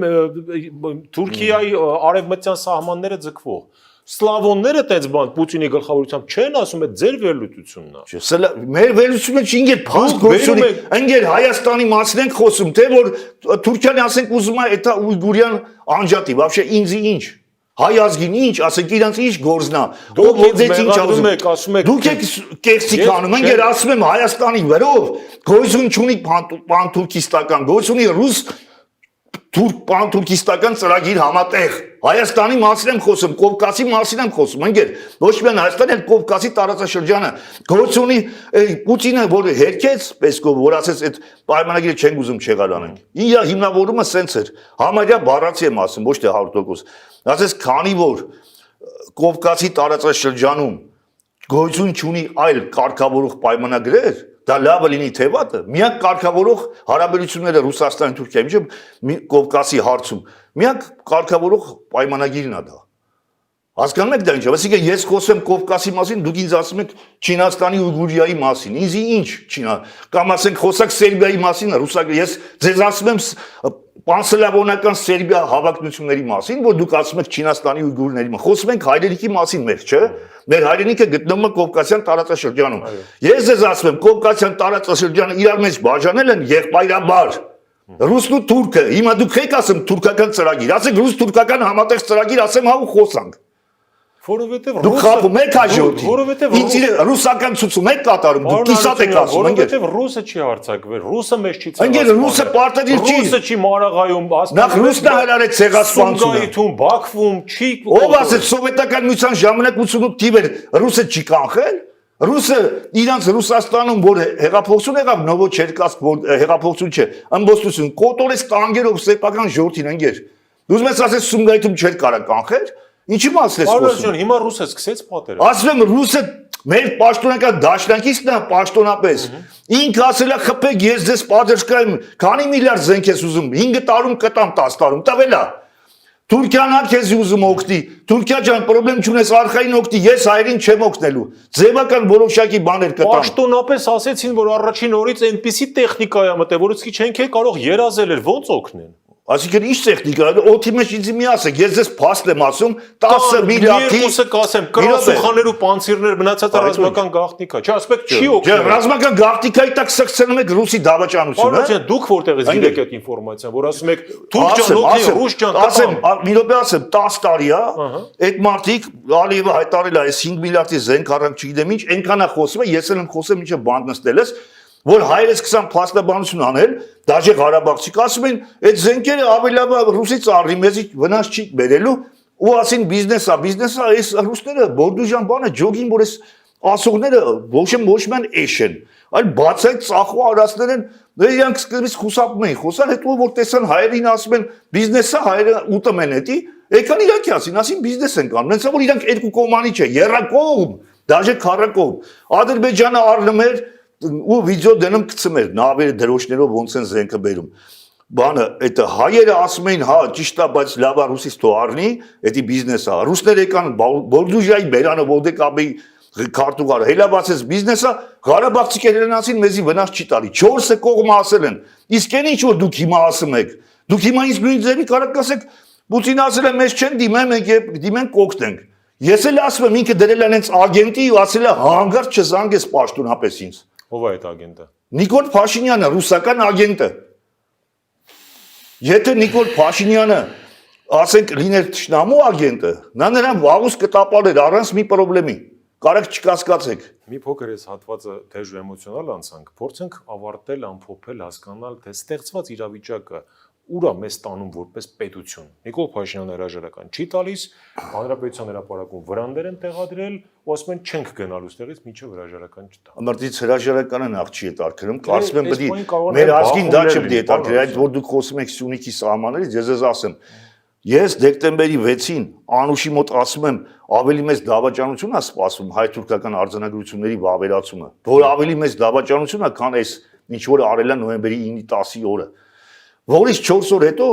Թուրքիայի արևմտյան սահմանները ձգվող։ Սլավոնները տենց բան Պուտինի գլխավորությամբ չեն ասում, այդ ձեր վերլուծությունն է։ Մեր վերլուծությունը չի ինգեր փաստ գործունի, ինգեր Հայաստանի մասին ենք խոսում, թե որ Թուրքիան ասենք ուզում է այդ ուйգուրյան անջատի, вообще ինձ ինչ։ Հայ ազգին ինչ, ասենք իրանց ինչ գործնա։ Ով ոդեց ինչ ասում եք։ Դուք եք կեղծիք անում, ինգեր ասում եմ Հայաստանի վերով գոյություն չունի պան-թուրքիստական, գոյություն ունի ռուս թուրք պան-թուրքիստական ծրագիր համատեղ։ Հայաստանի մասին եմ խոսում, Կովկասի մասին եմ խոսում, ընկեր։ Ոչ միայն Հայաստանի, այլ Կովկասի տարածաշրջանը գործ ունի Պուտինը, որ հերքեց Պեսկով, որ ասեց այդ պայմանագիրը չենք ուզում չեղալ անենք։ Իր հիմնավորումը սենց էր։ Համարյա բառացի եմ ասում, ոչ թե 100%։ Ասես քանի որ Կովկասի տարածաշրջանում գոյություն չունի այլ կարգավորող պայմանագրեր, դա լավը լինի թե վատը, միակ կարգավորող հարաբերությունները Ռուսաստանի Թուրքիայի միջև Կովկասի հարցում, միակ կարգավորող պայմանագիրն է դա։ Հասկանում եք դա ինչ է, այսինքն ես խոսեմ Կովկասի մասին, դուք ինձ ասում եք Չինաստանի Ուйգուրիայի մասին, ինձ ինչ Չինա, կամ ասենք խոսակ Սերբիայի մասին, ռուսական, ես ձեզ ասում եմ պանսլավոնական Սերբիա հավակնությունների մասին, որ դուք ասում եք Չինաստանի Ուйգուրների մասին, խոսում ենք հայրենիքի մասին մեր, չէ՞։ Մեր հայրենիքը գտնվում է Կովկասյան տարածաշրջանում։ Ես ձեզ ասում եմ, Կովկասյան տարածաշրջանը իրար մեջ բաժանել են եղբայրաբար։ Ռուսն ու թուրքը, հիմա դուք եք ասում թուրքական ծրագիր, ասեք ռուս-թուրքական համատեղ ծրագիր, ասեմ հա ու խոսանք։ Որովհետև դուք խափում եք հաջորդի։ Որովհետև ինձ ռուսական ցուցում եք կատարում, դուք կիսատ եք ասում, ընկեր։ Որովհետև ռուսը չի հարցակվել, ռուսը մեզ չի ցեղասպանել։ Ընկեր, ռուսը պարտադիր չի։ Ռուսը չի մարաղայում, Նախ ռուսն է հրարեց ցեղասպանությունը։ Սումգայիթում, Բաքվում չի։ Ով ասեց սովետական միության ժամանակ 88 թիվեր ռուսը չի կանխել։ Ռուսը իրանց Ռուսաստանում որ հեղափոխություն եղավ Նովոչերկասկ, որ հեղափոխություն չէ, ըմբոստություն, կոտորեց տանկերով սեփական ժողովրդին, ընկեր։ Դու ուզում ես ասես Սումգայիթում չէր կարա կանխել։ Ինչի մասն ես խոսում։ Հիմա ռուսը սկսեց պատերը։ Ասում եմ ռուսը մեր պաշտոնական դաշնակիցն է պաշտոնապես։ Ինքը ասել է խփեք ես ձեզ պատժկայեմ, քանի միլիարդ զենք ես ուզում, 5 տարում կտամ 10 տարում, տվել է։ Թուրքիան ա քեզ ուզում օգտի։ Թուրքիա ջան, խնդրեմ չունես արխային օգտի, ես հայրին չեմ օգնելու։ Ձևական որոշակի բաներ կտամ։ Պաշտոնապես ասեցին, որ առաջին օրից այնպիսի տեխնիկա է մտել, որից քիչ չենք կարող երազել էր, ոնց օգնեն։ Այսինքն ինչ տեխնիկա է, օդի մեջ ինձ մի ասեք, ես ձեզ փաստ եմ ասում 10 միլիարդի երկուսը կասեմ, կրասուխաներ ու պանցիրներ մնացած ռազմական գաղտնիքա, չէ, ասպեք չի օգնել։ Չէ, ռազմական գաղտնիքայի տակ սքսնում եք ռուսի դավաճանությունը։ Պարոն, դուք որտեղից գիտեք այդ ինֆորմացիան, որ ասում եք թուրք ջան, օգնի, ռուս ջան, ասեմ, մի րոպե ասեմ, 10 տարի է, այդ մարդիկ Ալիևը հայտարարել է, այս 5 միլիարդի զենք առանց չգիտեմ ինչ, այնքան է խոսում, ես էլ եմ խոսում, ինչը բանտ նստել ես, որ հայերս 20 փաստաբանություն անել, դաժե Ղարաբաղցիք ասում են, այդ զենքերը ավելի լավ ռուսից առնի, մեզի վնաս չի բերելու, ու ասին բիզնեսա, այս ռուսները բորդուժան բանը ջոգին, որ այս ասողները ոչ ման էշ են, այլ բացայք ծախու արածներ են, իրանք սկզբից խուսափում էին, խոսան, հետո որ տեսան հայերին ասում են բիզնեսա, հայերը ուտում են էտի, եկան իրանք ասին բիզնես են կանում, նենց որ իրանք երկու կողմանի չէ, երակողմ, դաժե քառակողմ, Ադրբեջանը առնում էր ու վիդեո դնում գցում էր նավերը դրոշներով ոնց են զենքը բերում բանը այդ հայերը ասում էին հա ճիշտ է բայց լավ է ռուսից թող առնի էդի բիզնեսը ռուսները եկան բորդուժայի բերանը ոդեկաբի քարտուղարը հելաբացեց բիզնեսը Ղարաբաղցիք երենացին մեզի վնաս չի տալի 4 կողմը ասել են իսկ այն ինչ որ դուք հիմա ասում եք դուք հիմա ինձ նույն ձևի կարակ ասեք Պուտինը ասել է մեզ չեն դիմեմ մենք դիմենք կօգնենք ես էլ ասում եմ ինքը դրել են հենց ագենտի ու ասել է հանգարց չզանգես պաշտոնապես ինձ Ով է այդ ագենտը Նիկոլ Փաշինյանը ռուսական ագենտը Եթե Նիկոլ Փաշինյանը ասենք լիներ թշնամու ագենտը նա նրան վաղուց կտապալեր առանց մի խնդրի Կարեք չկասկածեք։ Մի փոքր էս հատվածը թեժ ու էմոցիոնալ անցանք, փորձենք ավարտել, ամփոփել, հասկանալ, թե ստեղծված իրավիճակը ուր է մեզ տանում որպես պետություն։ Նիկոլ Փաշինյանը հրաժարական չի տալիս, հանրապետության հրապարակում վրաններ են տեղադրել, ու ասում են չենք գնալու ստեղից մինչև հրաժարական չտա։ Ամրտից հրաժարականը նախ չի հետարքրում, կարծում եմ պետք է մեր ազգին դա չպետք է հետարքրի, այդ որ դուք խոսում եք Սյունիքի սահմաններից, ես ասեմ, ես դեկտեմբերի 6-ին Անուշի մոտ ասում եմ, ավելի մեծ դավաճանություն է սպասվում հայ-թուրքական արձանագրությունների վավերացումը, որ ավելի մեծ դավաճանություն է, քան այս ինչ որ արել է նոյեմբերի 9-10-ի օրը, որից 4 օր հետո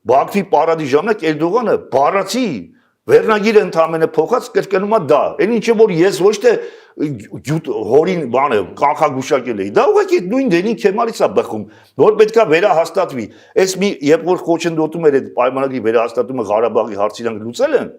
Բաքվի պարադի ժամանակ Էրդողանը բառացի վերնագիրը ընդամենը փոխած կրկնում է դա, այն ինչը որ ես ոչ թե հորին բանը կանխագուշակել էի, դա ուղղակի նույն դենին քեմալից է բխում, որ պետքա վերահաստատվի։ Այս մի երբ որ խոչընդոտում էր այդ պայմանագրի վերահաստատումը Ղարաբաղի հարցի իրանք լուծել են,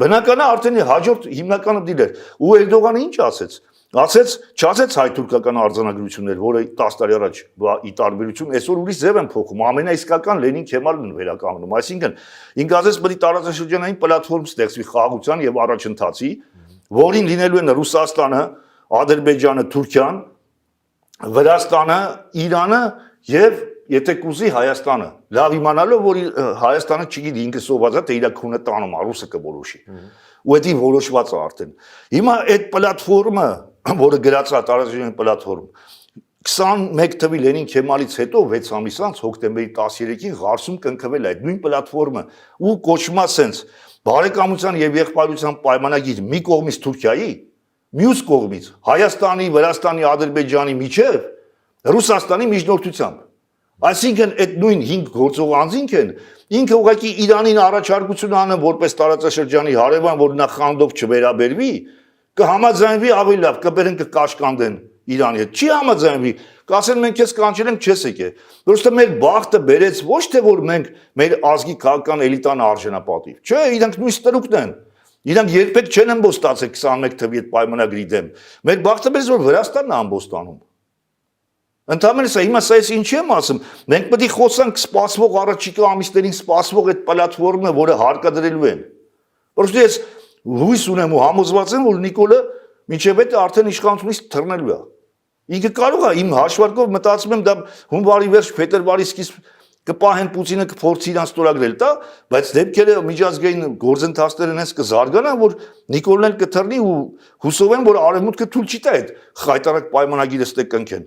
բնականա արդեն հաջորդ հիմնականը դիլեր։ Ու Էրդողանը ինչ ասեց։ Չասեց հայ-թուրքական արձանագրություններ, որը 10 տարի առաջ ի տարբերություն այսօր ուրիշ ձև են փոխում, ամենաիսկական Լենին Քեմալն են վերականգնում, այսինքն ինքը ասեց պետք է տարածաշրջանային պլատֆորմ ստեղծվի խաղաղության եւ առաջընթացի, որին լինելու են Ռուսաստանը, Ադրբեջանը, Թուրքիան, Վրաստանը, Իրանը եւ եթե կուզի Հայաստանը, լավ իմանալով որ Հայաստանը չգիտի ինքը սոված է թե իր քունը տանում, ռուսը կորոշի։ Ու դա որոշված է արդեն։ Հիմա այդ պլատֆորմը, որը գրած է տարածաշրջանային պլատֆորմ, 21 թվականի Լենին Քեմալից հետո 6 ամիս անց հոկտեմբերի 13-ին Ղարսում կնքվել է այդ նույն պլատֆորմը ու կոչվում է սենց բարեկամության եւ եղբայրության պայմանագիր մի կողմից Թուրքիայի, մյուս կողմից Հայաստանի, Վրաստանի, Ադրբեջանի միջև Ռուսաստանի միջնորդությամբ։ Այսինքն այդ նույն 5 գործող անձինք են, ինքը ուղղակի Իրանին առաջարկություն անում որպես տարածաշրջանի հարևան, որ նա խանդով չվերաբերվի, կհամաձայնվի ավելի լավ, կբերեն կկաշկանդեն Իրանի հետ։ Չի համաձայնվի, կասեն մենք քեզ կանչել ենք, չես եկե։ Որովհետեւ մեր բախտը բերեց ոչ թե որ մենք մեր ազգի քաղաքական էլիտան արժանապատիվ։ Չէ, իրանք նույն ստրուկն են։ Իրանք երբեք չեն ամբոստացել 21 թվականի այդ պայմանագրի դեմ։ Մեր բախտը բերեց որ Վրաստանն է ամբոստանում։ Ընդհանրապես հիմա սա ես ինչի եմ ասում, մենք պետք է խոսանք սպասվող առաջիկա ամիսներին սպասվող այդ պլատֆորմը, որը հարկադրելու են։ Որովհետեւ ես հույս ունեմ ու համոզված եմ, որ Նիկոլը մինչև այդ արդեն իշխանությունից թռնելու է։ Ինքը կարող է իմ հաշվարկով մտածում եմ դա հունվարի վերջ, փետրվարի սկիզբ կպահեն Պուտինը կփորձի իրան ստորագրել դա, բայց դեպքերը միջազգային գործընթացներն հենց կզարգանան, որ Նիկոլն կթռնի ու հուսով եմ, որ արևմուտքը թույլ չի տա այդ խայտարակ պայմանագիրը ստե կնքեն,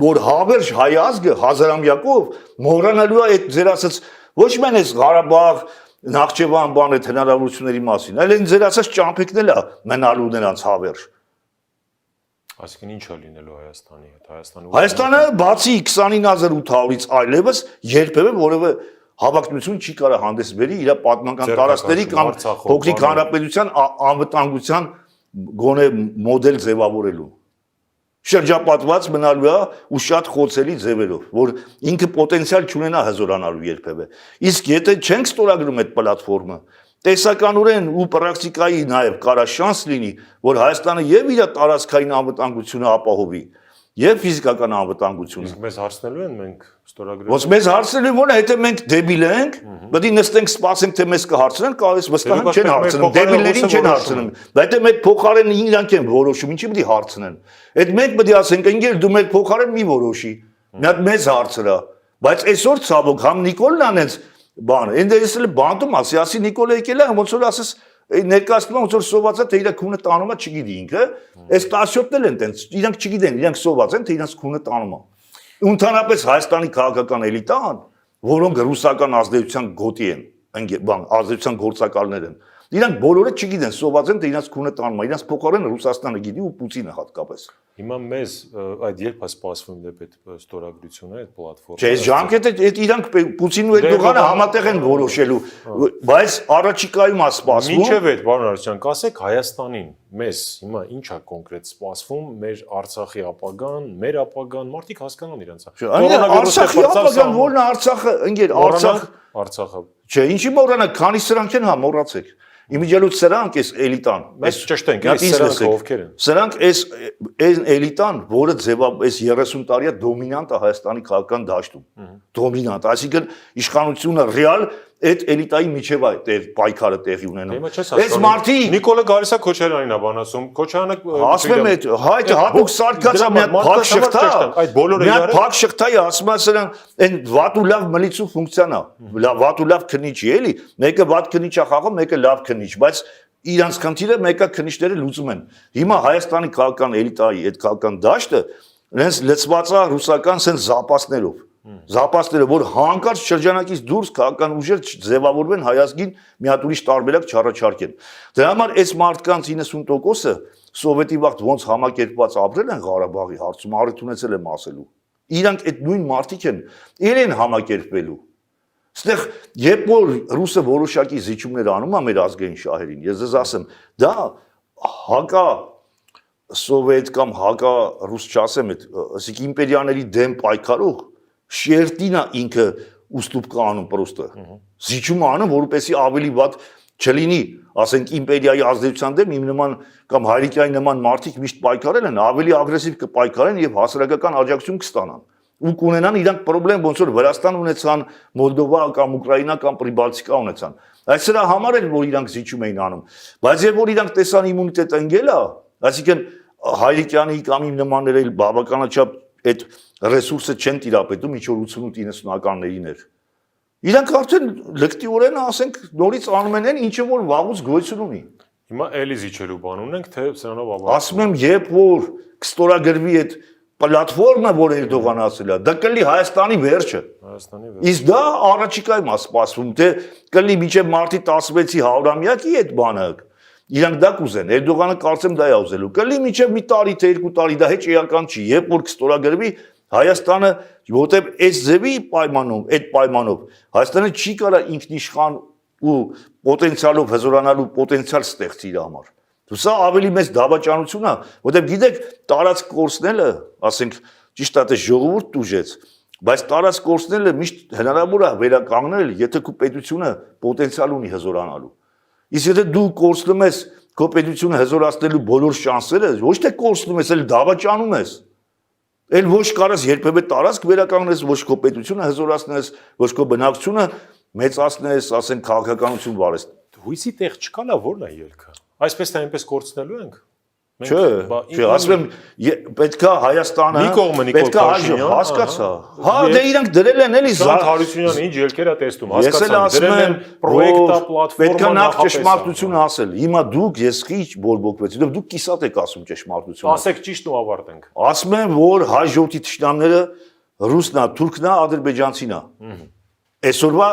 որ հավերժ հայ ազգը հազարամյակով մոռանալու է այդ ձեր ասած ոչ միայն այս Ղարաբաղ, Նախճեվան բան այդ հնարավորությունների մասին, այլ այն ձեր ասած ճամփիկն է մնալու նրանց հավերժ։ Այսինքն ինչ է լինելու Հայաստանի հետ, Հայաստանը բացի 29800-ից այլևս երբևէ որևէ հավակնություն չի կարող հանդես բերի իր պատմական տարածքների կամ փոքրիկ հանրապետության անվտանգության գոնե մոդել ձևավորելու։ Շրջապատված մնալու է ու շատ խոցելի ձևերով, որ ինքը պոտենցիալ չունենա հզորանալու երբևէ։ Իսկ եթե չենք ստորագրում այդ պլատֆորմը, տեսականորեն ու պրակտիկայի նաև կարա շանս լինի, որ Հայաստանը եւ իր տարածքային անվտանգությունը ապահովի, եւ ֆիզիկական անվտանգությունը։ Իսկ մեզ հարցնելու են մենք ստորագրել։ Ոնց մեզ հարցնելու ո՞ն է, եթե մենք դեբիլ ենք, պետք է նստենք սպասենք թե մեզ կհարցնեն, կարծես վստահ չեն հարցնում, դեբիլներին չեն հարցնում։ Բայց եթե մենք փոխարեն իրանք են որոշում, ինչի պետք է հարցնեն։ Այդ մենք պետք է ասենք, ընկեր դու մեր փոխարեն մի որոշի։ Մի հատ մեզ հարցրա։ Բայց այսօր ցավոք համ Նիկոլն անեց բան, այնտեղից էլ բանտում ասի, ասի Նիկոլը եկել է, ոնց որ ասես ներկայացնում ոնց որ սոված է թե իր քունը տանում է չգիտի ինքը, այս 17-ն էլ են տենց, իրանք չգիտեն, իրանք սոված են թե իրանք քունը տանում է։ Ընդհանրապես Հայաստանի քաղաքական էլիտան, որոնք ռուսական ազդեցության գոտի են, բան, ազդեցության գործակալներ են, իրանք բոլորը չգիտեն, սոված են թե իրանք քունը տանում է, իրանք փոխարեն Ռուսաստանը գիտի ու Պուտինը հատկապես։ Հիմա մեզ այդ երբ է սպասվում դեպի այդ ստորագրությունը, այդ պլատֆորմը։ Չէ, ժամկետը այդ իրանք Պուտինն ու Էրդողանը համատեղ են որոշելու, բայց առաջիկայում է սպասվում։ Մինչև այդ, պարոն Արարչյան, կասեք Հայաստանին, մեզ հիմա ինչ է կոնկրետ սպասվում, մեր Արցախի ապագան, մեր ապագան, մարդիկ հասկանան իրենց։ Արցախի ապագան ո՞րն է Արցախը, ընկեր, Արցախը։ Չէ, ինչի մոռանա, քանի սրանք են, հա, մոռացեք։ Իմիջիալուց սրանք էս էլիտան։ Այս ճշտենք, այս սրանք ովքեր են։ Սրանք այս էլիտան, որը այս 30 տարիա դոմինանտ է Հայաստանի քաղաքական դաշտում։ Դոմինանտ, այսինքն իշխանությունը ռեալ այդ էլիտայի միջև է պայքարը տեղի ունենում։ Հիմա չես Այս մարտի Նիկոլը գալիս է Քոչարյանին է բան ասում։ Քոչարյանը ասում եմ այդ հայտը հատուկ սարկացա մի հատ փակ շղթա, այդ բոլորը մի հատ իրար փակ շղթա է, ասում է սրան այն վատ ու լավ մլիցու ֆունկցիան է, վատ ու լավ քնիչի էլի, մեկը վատ քնիչ է խաղում, մեկը լավ քնիչ, բայց իրանց քննիչը մեկը քնիչները լուծում են։ Հիմա Հայաստանի քաղաքական էլիտայի այդ քաղաքական դաշտը իրենց լծված է ռուսական սենց զապասներով։ Զապասները, որ հանկարծ շրջանակից դուրս քաղաքական ուժեր ձևավորվեն հայազգին մի հատ ուրիշ տարբերակ չառաջարկեն։ Դրա համար այս մարդկանց 90%-ը սովետի վաղ ոնց համակերպված ապրել են Ղարաբաղի հարցում, առիթ ունեցել եմ ասելու։ Իրանք այդ նույն մարդիկ են, իրեն համակերպվելու։ Այստեղ երբ որ ռուսը որոշակի զիջումներ անում է մեր ազգային շահերին, ես ձեզ ասեմ, դա հակա սովետ կամ հակա ռուս չասեմ, այսինքն իմպերիաների դեմ պայքարող շերտինա ինքը ուստուպ անում պրոստը։ Զիջում անում, որպեսզի ավելի վատ չլինի, ասենք իմպերիայի ազդեցության դեմ իմ նման կամ հայրիկյայի նման մարդիկ միշտ պայքարել են, ավելի ագրեսիվ կպայքարեն եւ հասարակական աջակցություն կստանան։ Ու կունենան իրանք խնդրեմ ոնց որ Վրաստան ունեցան, Մոլդովա կամ Ուկրաինա կամ Պրիբալտիկա ունեցան։ Այս սրա համար էլ որ իրանք զիջում էին անում։ Բայց երբ որ իրանք տեսան իմունիտետը ընկել է, այսինքն հայրիկյանի կամ իմ նմանները էլ բավականաչափ այդ ռեսուրսը չեն տիրապետում, ինչ որ 88-90-ականներին էր։ Իրանք արդեն լկտիորեն ասենք նորից անում են ինչը որ վաղուց գոյություն ունի։ Հիմա էլի զիջելու բան ունենք, թե սրանով ավարտել։ Ասում եմ, երբ որ կստորագրվի այդ պլատֆորմը, որ Էրդողանը ասել է, դա կլի Հայաստանի վերջը։ Հայաստանի վերջը։ Իսկ դա առաջիկայում է սպասվում, թե կլի մինչև մարտի 16-ի 100-ամյակի այդ բանը։ Իրանք դա կուզեն, Էրդողանը կարծեմ դա է ուզելու։ Կլի մինչև մի տարի թե 2 տարի, դա հեչ էական չի, երբ որ կստորագրվի Հայաստանը, որտեղ այս ձևի պայմանով, այդ պայմանով Հայաստանը չի կարա ինքնիշխան ու պոտենցիալով հզորանալու պոտենցիալ ստեղծի իր համար։ Սա ավելի մեծ դավաճանություն է, որտեղ գիտեք, տարածք կորցնելը, ասենք, ճիշտ է, թե ժողովուրդ տուժեց, բայց տարածք կորցնելը միշտ հնարավոր է վերականգնել, եթե քո պետությունը պոտենցիալ ունի հզորանալու։ Իսկ եթե դու կորցնում ես քո պետությունը հզորացնելու բոլոր շանսերը, ոչ թե կորցնում ես, այլ դավաճանում ես։ Էլ ոչ կարաս երբևէ տարածք վերականգնես, ոչ քո պետությունը հզորացնես, ոչ քո բնակչությունը մեծացնես, ասենք քաղաքականություն վարես։ Հույսի տեղ չկա լա որն է ելքը։ Այսպես թե այնպես կորցնելու ենք։ Չէ, ասում եմ, պետքա Հայաստանը, պետքա Հայաստանը, հասկացա։ Հա, դե իրանք դրել են էլի Զարդ Հարությունյանը ինչ ելքեր է տեսնում, հասկացա։ Դրել են պրոյեկտա, պլատֆորմա, պետքա նախ ճշմարտություն ասել։ Հիմա դուք ես քիչ բորբոքվեցիք, դուք կիսատ եք ասում ճշմարտությունը։ Ասեք ճիշտ ու ավարտենք։ Ասում եմ, որ հայ ժողովրդի թշնամները ռուսնա, թուրքնա, ադրբեջանցինա։ Այսօրվա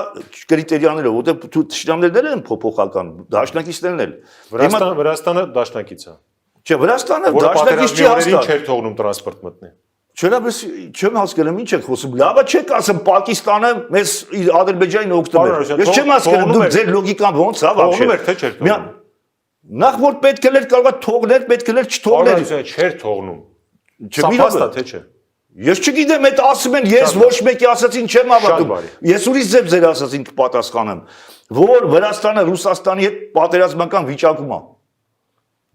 կրիտերիաները, որտեղ թշնամներն են փոփոխական, դաշնակիցներն էլ։ Վրաստանը դաշնակից է։ Չէ, Վրաստանը դաշնակից չի հասկանում։ Չէր թողնում տրանսպորտ մտնի։ Չնայած չեմ հասկանում ինչ եք խոսում։ Լավա չեք ասում Պակիստանը մեզ Ադրբեջանին օգտվում է։ Ես չեմ հասկանում դուք ձեր լոգիկան ո՞նց է вообще։ Թողնում եք թե չէր թողնում։ Նախ որ պետք է լեր կարող է թողներ, պետք է լեր չթողներ։ Չէր թողնում։ Չմիրա թե չէ։ Ես չգիտեմ, այդ ասում են, ես ոչ մեկի ասացին չեմ հավատում։ Ես ուրիշ ձեր ասացին կպատասխանեմ, որ Վրաստանը Ռուսաստանի հետ պատերազմական վիճակում է։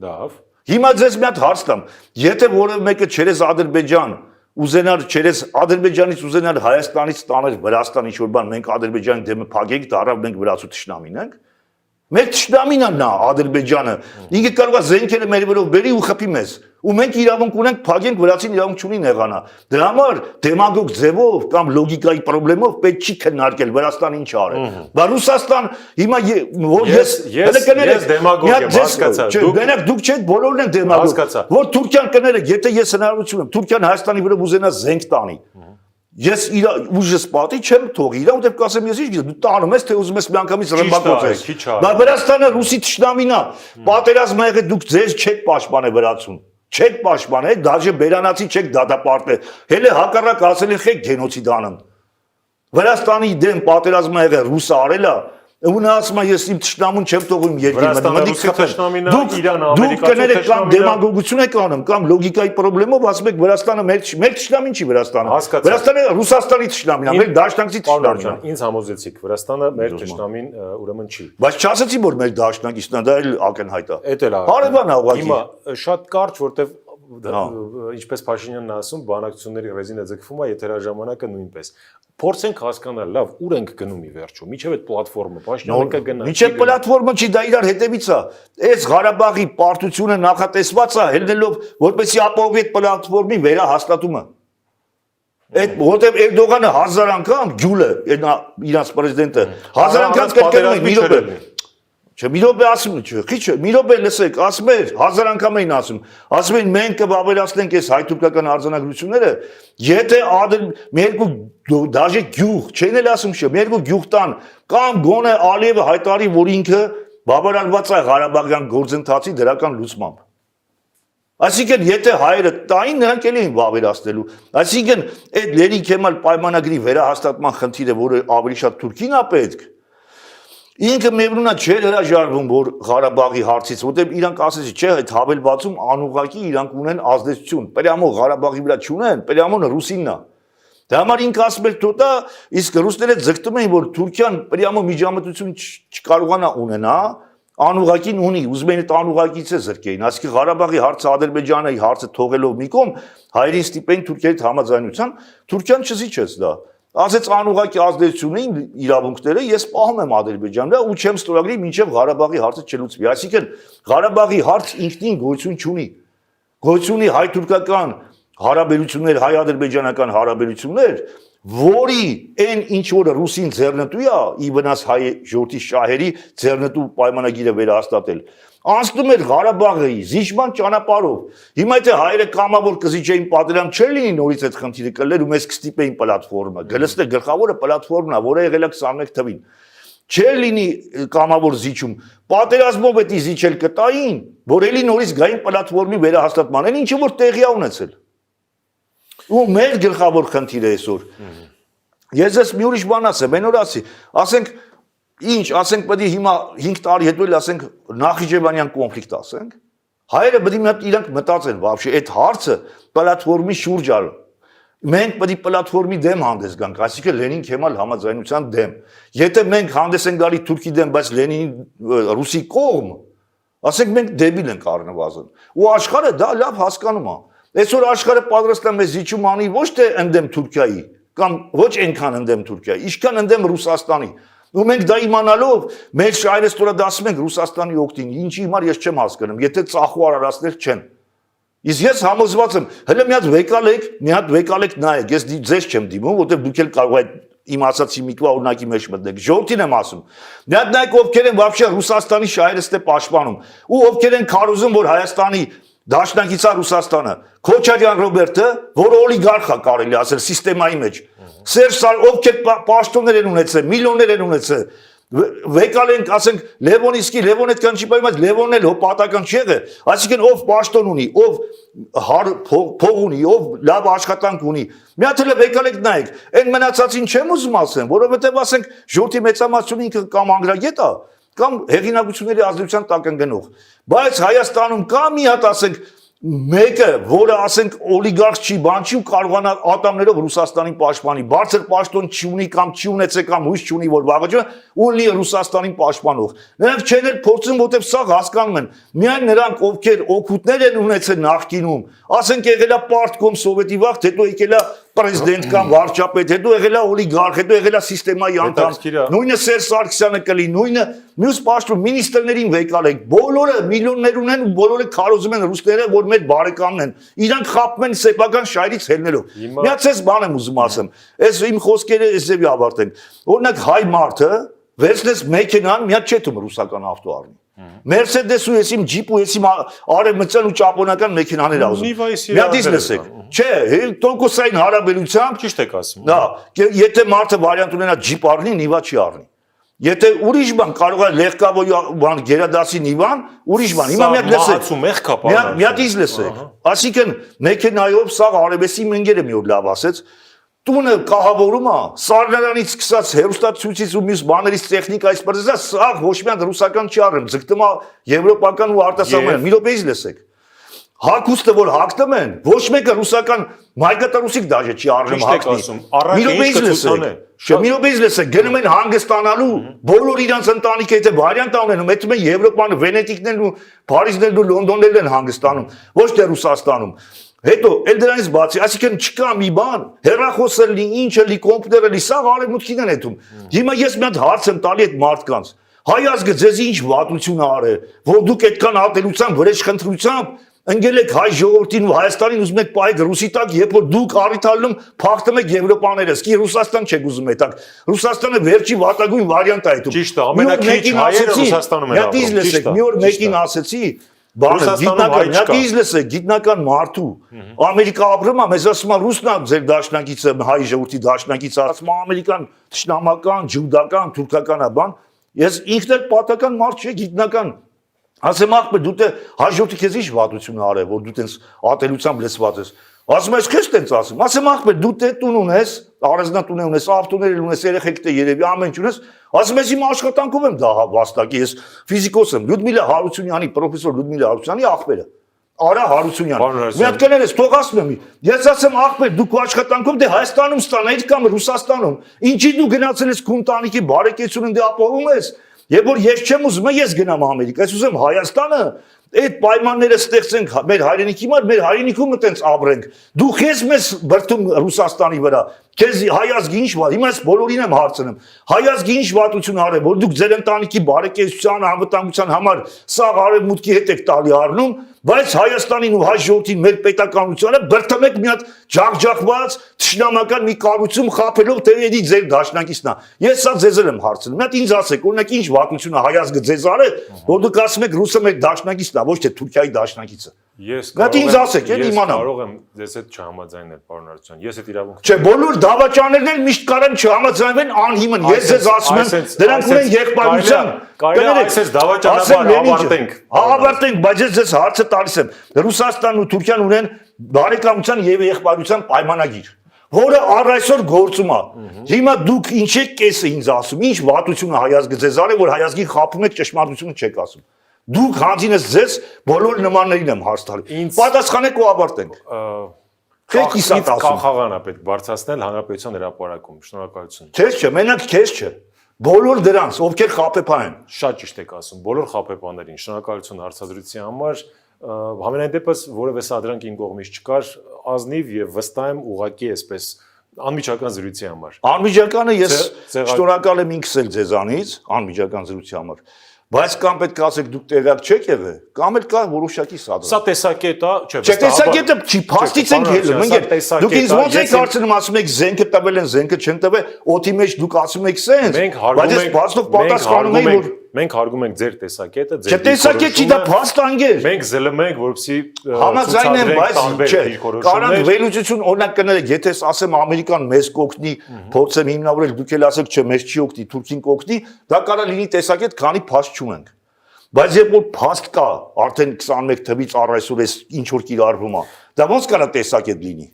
Լավ։ Հիմա ձեզ մի հատ հարց տամ, եթե որևէ մեկը չերես Ադրբեջան ուզենար չերես Ադրբեջանից ուզենար Հայաստանից տաներ Վրաստան ինչ որ բան, մենք Ադրբեջանի դեմը փակենք, դառավ մենք վրացու թշնամին ենք։ Մեր թշնամին է նա Ադրբեջանը։ Ինքը կարող է զենքերը մեր վրով բերի ու խփի մեզ։ Ու մենք իրավունք ունենք փակենք վրացին իրավունք չունի նեղանա։ Դրա համար դեմագոգ ձևով կամ լոգիկայի խնդրելով պետք չի քննարկել Վրաստան ինչ արել։ Բա Ռուսաստան հիմա որ ես դեմագոգ եմ, հասկացա։ Դուք չեք բոլորն են դեմագոգ։ Որ Թուրքիան կներեք, եթե ես հնարավորություն եմ, Թուրքիան Հայաստանի վրա ուզենա զենք տանի։ Ես իր ուժս պատի չեմ թողի, իրա ուտեւ կասեմ ես ինչ գիտեմ, դու տանում ես թե ուզում ես միանգամից ռմբակոծես։ Բա Վրաստանը ռուսի թշնամին է, պատերազմը եղել դուք ձեզ չեք պաշտպանել վրացուն։ Չեք պաշտպանել, դաժե բերանացի չեք դատապարտել։ Հələ հակառակ ասել են խեք գենոցիդ անում։ Վրաստանի դեմ պատերազմը եղել ռուսը արել է, ու նա ասում է ես իմ թշնամուն չեմ թողում երկրի մտիկ դուք կներեք կամ դեմագոգություն եք անում կամ լոգիկայի խնդրելով ասում եք Վրաստանը մեր թշնամին չի Վրաստանը Վրաստանը Ռուսաստանի թշնամին է մեր դաշնակցի թշնամին է ինձ համոզեցիք Վրաստանը մեր թշնամին ուրեմն չի բայց չասեցի որ մեր դաշնակիցն է դա էլ ակնհայտ է էդ էլ հարևան է ուղղակի հիմա շատ կարճ որտեվ ինչպես Փաշինյանն ասում, բանակցությունների ռեզինը ձգվում է, եթերաժամանակը նույնպես։ Փորձենք հասկանալ, լավ, ուր ենք գնում ի վերջո։ Միջև այդ պլատֆորմը Փաշինյանը կգնա։ Միջև պլատֆորմը չի, դա իրար հետևից է։ Այս Ղարաբաղի պարտությունը նախատեսված է ելնելով որպեսզի ապահովի այդ պլատֆորմի վերահաստատումը։ Այդ որտեղ Էրդողանը 1000 անգամ ջուլը իրանց պրեզիդենտը 1000 անգամ կրկնում է մի րոպե։ Չէ, մի րոպե ասում չէ, քիչ մի րոպե լսեք, ասում էր 1000 անգամ էին ասում են մենք կվավերացնենք այս հայ-թուրքական արձանագրությունները, եթե մի երկու դաժե գյուղ, չեն էլ ասում չէ, մի երկու գյուղ տան կամ գոնե Ալիևը հայտարարի, որ ինքը բավարարված է Ղարաբաղյան գործընթացի դրական լուծմամբ։ Այսինքն եթե հայերը տային նրանք էլ էին վավերացնելու, այսինքն այդ Լենին Քեմալ պայմանագրի վերահաստատման խնդիրը, որը ավելի շատ Թուրքին է պետք, ինքը միևնույնն է չէր հրաժարվում որ Ղարաբաղի հարցից, որտեղ իրանք ասեցի, չէ, այդ հավելվածում անուղղակի իրանք ունեն ազդեցություն, պրյամո Ղարաբաղի վրա չունեն, պրյամոն ռուսինն է։ Դա համար ինքը ասում էր թոտա, իսկ ռուսները ձգտում էին, որ Թուրքիան պրյամո միջամտություն չկարողանա ունենա, անուղղակին ունի, ուզում են այդ անուղղակից է զրկեին, այսինքն Ղարաբաղի հարցը Ադրբեջանի հարցը թողելով մի կողմ, հայերին ստիպեին Թուրքիայի հետ համաձայնության, Թուրքիան չզիջեց դա։ Ասեց անուղղակի ազդեցություն էին իրավունքները, ես պահում եմ Ադրբեջանը ու չեմ ստորագրի մինչև Ղարաբաղի հարցը չլուծվի։ Այսինքն Ղարաբաղի հարց ինքնին գոյություն չունի։ Գոյություն ունի հայ-թուրքական հարաբերություններ, հայ-ադրբեջանական հարաբերություններ, որի այն ինչ որ ռուսին ձեռնտու է, ի վնաս հայ ժողովրդի շահերի ձեռնտու պայմանագիրը վերահաստատել։ Անցնում էր Ղարաբաղի զիջման ճանապարհով։ Հիմա եթե հայերը կամավոր կզիջեին պատերազմ չէր լինի նորից այդ խնդիրը կլներ ու մեզ կստիպեին պլատֆորմը։ Գլստե գլխավորը պլատֆորմն է, որը եղել է 21 թվին։ Չէր լինի կամավոր զիջում։ Պատերազմով էդի զիջել կտային, որ էլի նորից գային պլատֆորմի վերահաստատման։ Այն ինչը որ տեղի է ունեցել։ Ու մեր գլխավոր խնդիրը այսօր։ Ես ես մի ուրիշ բան ասեմ, այն որ ասենք ինչ, ասենք պետք է հիմա 5 տարի հետո էլ ասենք Նախիջևանյան կոնֆլիկտ ասենք, հայերը պետք է մի հատ իրանք մտածեն, вообще այդ հարցը պլատֆորմի շուրջ ալ։ Մենք պետք է պլատֆորմի դեմ հանդես գանք, այսինքն Լենին Քեմալ համաձայնության դեմ։ Եթե մենք հանդես ենք գալի Թուրքի դեմ, բայց Լենին ռուսի կողմ, ասենք մենք դեբիլ ենք առնվազն։ Ու աշխարհը դա լավ հասկանում է։ Այսօր աշխարհը պատրաստ է մեզ զիջում անի ոչ թե ընդդեմ Թուրքիայի, կամ ոչ այնքան ընդդեմ Թուրքիայի, ինչքան ընդդեմ Ռուսաստանի։ Ու մենք դա իմանալով մեր շահերը ստորադասում ենք Ռուսաստանի օգտին, ինչի հիմար ես չեմ հասկանում, եթե ծախու արարածներ չեն։ Իսկ ես համոզված եմ, հələ մի հատ վեկալեք նայեք, ես ձեզ չեմ դիմում, որտեղ դուք էլ կարող եք իմ ասացի միտվա օրինակի մեջ մտնեք։ Ժողովրդին եմ ասում։ Մի հատ նայեք ովքեր են вообще Ռուսաստանի շահերը ստե պաշտպանում, ու ովքեր են քարոզում, որ Հայաստանի Դաշնակից է Ռուսաստանը, Քոչարյան Ռոբերտը, որը օլիգարխ է կարելի ասել սիստեմայի մեջ։ Սերժ ովքեր պաշտոններ են ունեցել, միլիոններ են ունեցել։ Վեկալենք, ասենք Լևոնիսկի, Լևոն այդքան չի πάει, բայց Լևոնն էլ հոպատական չի եղել։ Այսինքն ով պաշտոն ունի, ով փող ունի, ով լավ աշխատանք ունի։ Մի հատ էլ վեկալեք նայեք, այն մնացածին չեմ ուզում ասեմ, որովհետև ասենք ժողովրդի մեծամասնությունը ինքը կամ անգրագետ է, կամ հեղինակությունների ազդեցության տակ են գնող։ Բայց Հայաստանում կա մի հատ ասենք մեկը, որը ասենք օլիգարխ չի, բան չի ու կարողանա ատամներով Ռուսաստանին պաշտպանի, բարձր պաշտոն չունի կամ չի ունեցել կամ հույս չունի, որ վաղը ունի Ռուսաստանին պաշտպանող։ Նրանք չեն էլ փորձում, որտեղ սա հասկանում են։ Միայն նրանք, ովքեր օգուտներ են ունեցել նախկինում, ասենք եղել է պարտկոմ սովետի վաղ, հետո եկել է պրեզիդենտ կամ վարչապետ, հետո եղել է օլիգարխ, հետո եղել է սիստեմայի անդամ։ Նույնը Սերժ Սարգսյանը կլինի, նույնը մյուս պաշտոն մինիստրներին վեկալեք, բոլորը միլիոններ ունեն ու բոլորը քարոզում են ռուսները, որ մեր բարեկամն են։ Իրանք խաբում են սեփական շահերից ելնելով։ Միացես բան եմ ուզում ասեմ։ Այս իմ խոսքերը էսեւի ավարտենք։ Օրինակ հայ մարդը վերցնես մեքենան, մի հատ չէ թվում ռուսական ավտո առնի։ Mercedes-ու եսիմ ջիպու եսիմ արևմտյան ու ճապոնական մեքենաներ ուզում։ Մի հատ իսկ լսեք։ Չէ, տոկոսային հարաբերությամբ ճիշտ եք ասում։ Դա, եթե մարդը վարիանտ ունենա ջիպ առնի, նիվա չի առնի։ Եթե ուրիշ բան կարող է լեղկավոյ բան գերադասի նիվան, ուրիշ բան։ Հիմա մի հատ լսեք։ Մի հատ իսկ լսեք։ Այսինքն մեքենայով սա արևեսի մենգերը մի օր լավ ասեց։ Տունը կահավորում է, սարնարանից սկսած հերոստացույցից ու մյուս բաներից տեխնիկայից բարձր, սա ոչ մի հատ ռուսական չի առնում, ձգտում է եվրոպական ու արտասահմանյան։ Մի րոպեից լսեք։ Հակուստը որ հակտում են, ոչ մեկը ռուսական մայկատարուսիկ դաժե չի արժեմ Ճիշտ եք հակտի։ ասում, առաքինչ կցուցանե։ Չէ, մի րոպեից լսեք, գնում են հանգստանալու, բոլոր իրանց ընտանիքը եթե վարիանտ ունենում, այդում են Եվրոպան, Վենետիկներն ու Փարիզներն ու Լոնդոններն են հանգստանում, ոչ թե Ռուսաստանում։ Հետո էլ դրանից բացի, այսինքն չկա մի բան, հեռախոսը լի, ինչը լի, կոմպյուտերը լի, սա արևմուտքին են հետում։ Հիմա ես մի հատ հարց եմ տալի այդ մարդկանց։ Հայ ազգը ձեզ ինչ վատություն ա արել, որ դուք այդքան ատելությամբ, վրեժ խնդրությամբ ընկել եք հայ ժողովրդին ու Հայաստանին ուզում եք պահեք ռուսի տակ, երբ որ դուք առիթալում փախտում եք Եվրոպաներս, კი Ռուսաստան չեք ուզում այդակ։ Ռուսաստանը վերջի վատագույն վարիանտ է այդում։ Ճիշտ է, ամենակիչ հայերը Ռուսաստանում են ապրում։ Ճիշտ է, մի օր մեկին ասեցի, բանը գիտնական մարդու Ամերիկա ապրում է, մեզ ասում է Ռուսնա ձեր դաշնակիցը, հայ ժողովրդի դաշնակիցը, ասում է ամերիկան թշնամական, ջուդական, թուրքական է բան։ Ես ինքն էլ պատական մարդ չէ, գիտնական։ Ասեմ ախպեր դու դե հաջորդի քեզ ինչ վատություն արել, որ դու տենց ատելությամբ լեցված ես։ Ասում ես քեզ տենց ասում։ Ասեմ ախպեր դու դե տուն ունես, առանձնատուն ունես, ավտոներ ունես, երեխեք դե երևի ամեն ինչ ունես։ Ասում ես իմ աշխատանքով եմ դա վաստակի, ես ֆիզիկոս եմ, Լյուդմիլա Հարությունյանի, պրոֆեսոր Լյուդմիլա Հարությունյանի աղբերը։ Արա Հարությունյան։ Մի հատ կներես, թող ասում եմ։ Ես ասեմ ախպեր դու քո աշխատանքով դե Հայաստանում ստանայիր կամ Ռուսաստանում։ Ինչի դու գնացել ես քո ընտանիքի բարեկեցությունն դե ապահովում ես։ Եվ որ ես չեմ ուզում, ես գնամ Ամերիկա, ես ուզում Հայաստանը այդ պայմանները ստեղծենք մեր հայրենիքի համար, մեր հայրենիքում այտենց ապրենք։ Դու քեզ մեզ բրդում Ռուսաստանի վրա, քեզ հայ ազգի ինչ վատ, հիմա ես բոլորին եմ հարցնում։ Հայ ազգի ինչ վատություն արել, որ դուք ձեր ընտանիքի բարեկեցության, անվտանգության համար սա արևմուտքի հետ եք տալի առնում, բայց Հայաստանին ու հայ ժողովրդին մեր պետականությանը բրդում եք մի հատ ջախջախված թշնամական մի կառույցում խաբելով թե էդի ձեր դաշնակիցն է։ Ես սա ձեզ եմ հարցնում։ Մի հատ ինձ ասեք, օրինակ ինչ վատություն է հայ ազգը ձեզ արել, որ դուք ասում եք ռուսը մեր դաշնակիցն է, ոչ թե Թուրքիայի դաշնակիցը։ Ես ինձ ասեք, էլի իմանամ։ կարող եմ ձեզ հետ չհամաձայնել, պարոն Հարությունյան։ Ես այդ իրավունքը Չէ, բոլոր դավաճաններն էլ միշտ կարան չհամաձայնվեն անհիմն։ Ես ձեզ ասում եմ, դրանք ունեն եղբայրության։ Կարելի է այսպես դավաճանաբար ավարտենք։ Ավարտենք, բայց ես ձեզ հարցը տալիս եմ։ Ռուսաստանն ու Թուրքիան ունեն բարեկամության եւ եղբայրության պայմանագիր, որը առ այսօր գործում է։ Հիմա դուք ինչ եք կեսը ինձ ասում, ինչ վատություն է հայ ազգը ձեզ արել, որ հայ ազգին խաբում եք, ճշմարտությունը չեք ասում։ Դուք հանձինես ձեզ բոլոր նմաններին եմ հարց տալու։ Պատասխանեք ու ավարտենք։ Քեզ կիսատ ասում։ Կանխաղան է պետք բարձրացնել հանրապետության հրապարակում։ Շնորհակալություն։ Քեզ չէ, մենակ քեզ չէ։ Բոլոր դրանց, ովքեր խաբեբան են։ Շատ ճիշտ եք ասում, բոլոր խաբեբաներին։ Շնորհակալություն հարցազրույցի համար։ Համենայն դեպս որևէ սադրանք իմ կողմից չկար, ազնիվ եւ վստահ եմ ուղղակի այսպես անմիջական զրույցի համար։ Անմիջականը ես շնորհակալ եմ ինքս էլ ձեզանից, անմիջական զրույցի համար։ Բայց կամ պետք է ասեք դուք տեղյակ չեք եղել, կամ էլ կա որոշակի սադրանք։ Սա տեսակետ է, չէ, Չէ, տեսակետը չի, փաստից ենք ելնում, ընկեր։ Դուք ինձ ոնց եք հարցնում, ասում եք զենքը տվել են, զենքը չեն տվել, օդի մեջ դուք ասում եք սենց։ Բայց ես բացով պատասխանում եմ, որ մենք հարգում ենք ձեր տեսակետը, ձեր Չէ, տեսակետ չի, դա փաստ անգեր։ Մենք զլմ ենք, որպեսզի համաձայն եմ, բայց չէ, կարան վերլուծություն օրինակ կներեք, եթե ասեմ Ամերիկան մեզ կօգնի, փորձեմ հիմնավորել, դուք էլ ասեք, չէ, մեզ չի օգնի, Թուրքին կօգնի, դա կարա լինի տեսակետ, քանի փաստ չունենք։ Բայց երբ որ փաստ կա, արդեն 21 թվից առ այսօր էս ինչ որ կիրառվում է, դա ոնց կարա տեսակետ լինի։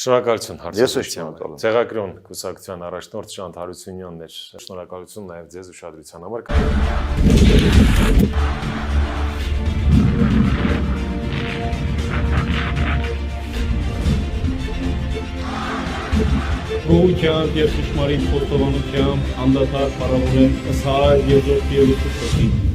Շնորհակալություն հարցազրույցի համար։ շնորհակալ եմ։ Ցեղագրոն կուսակցության առաջնորդ Ժանթ Հարությունյանն էր։ Շնորհակալություն նաև ձեզ ուշադրության համար։ Գոհությամբ եւ ճշմարիտ խոստովանությամբ անդադար փառավորեմ ըստ հայ եզրոք եւ ուսուցչի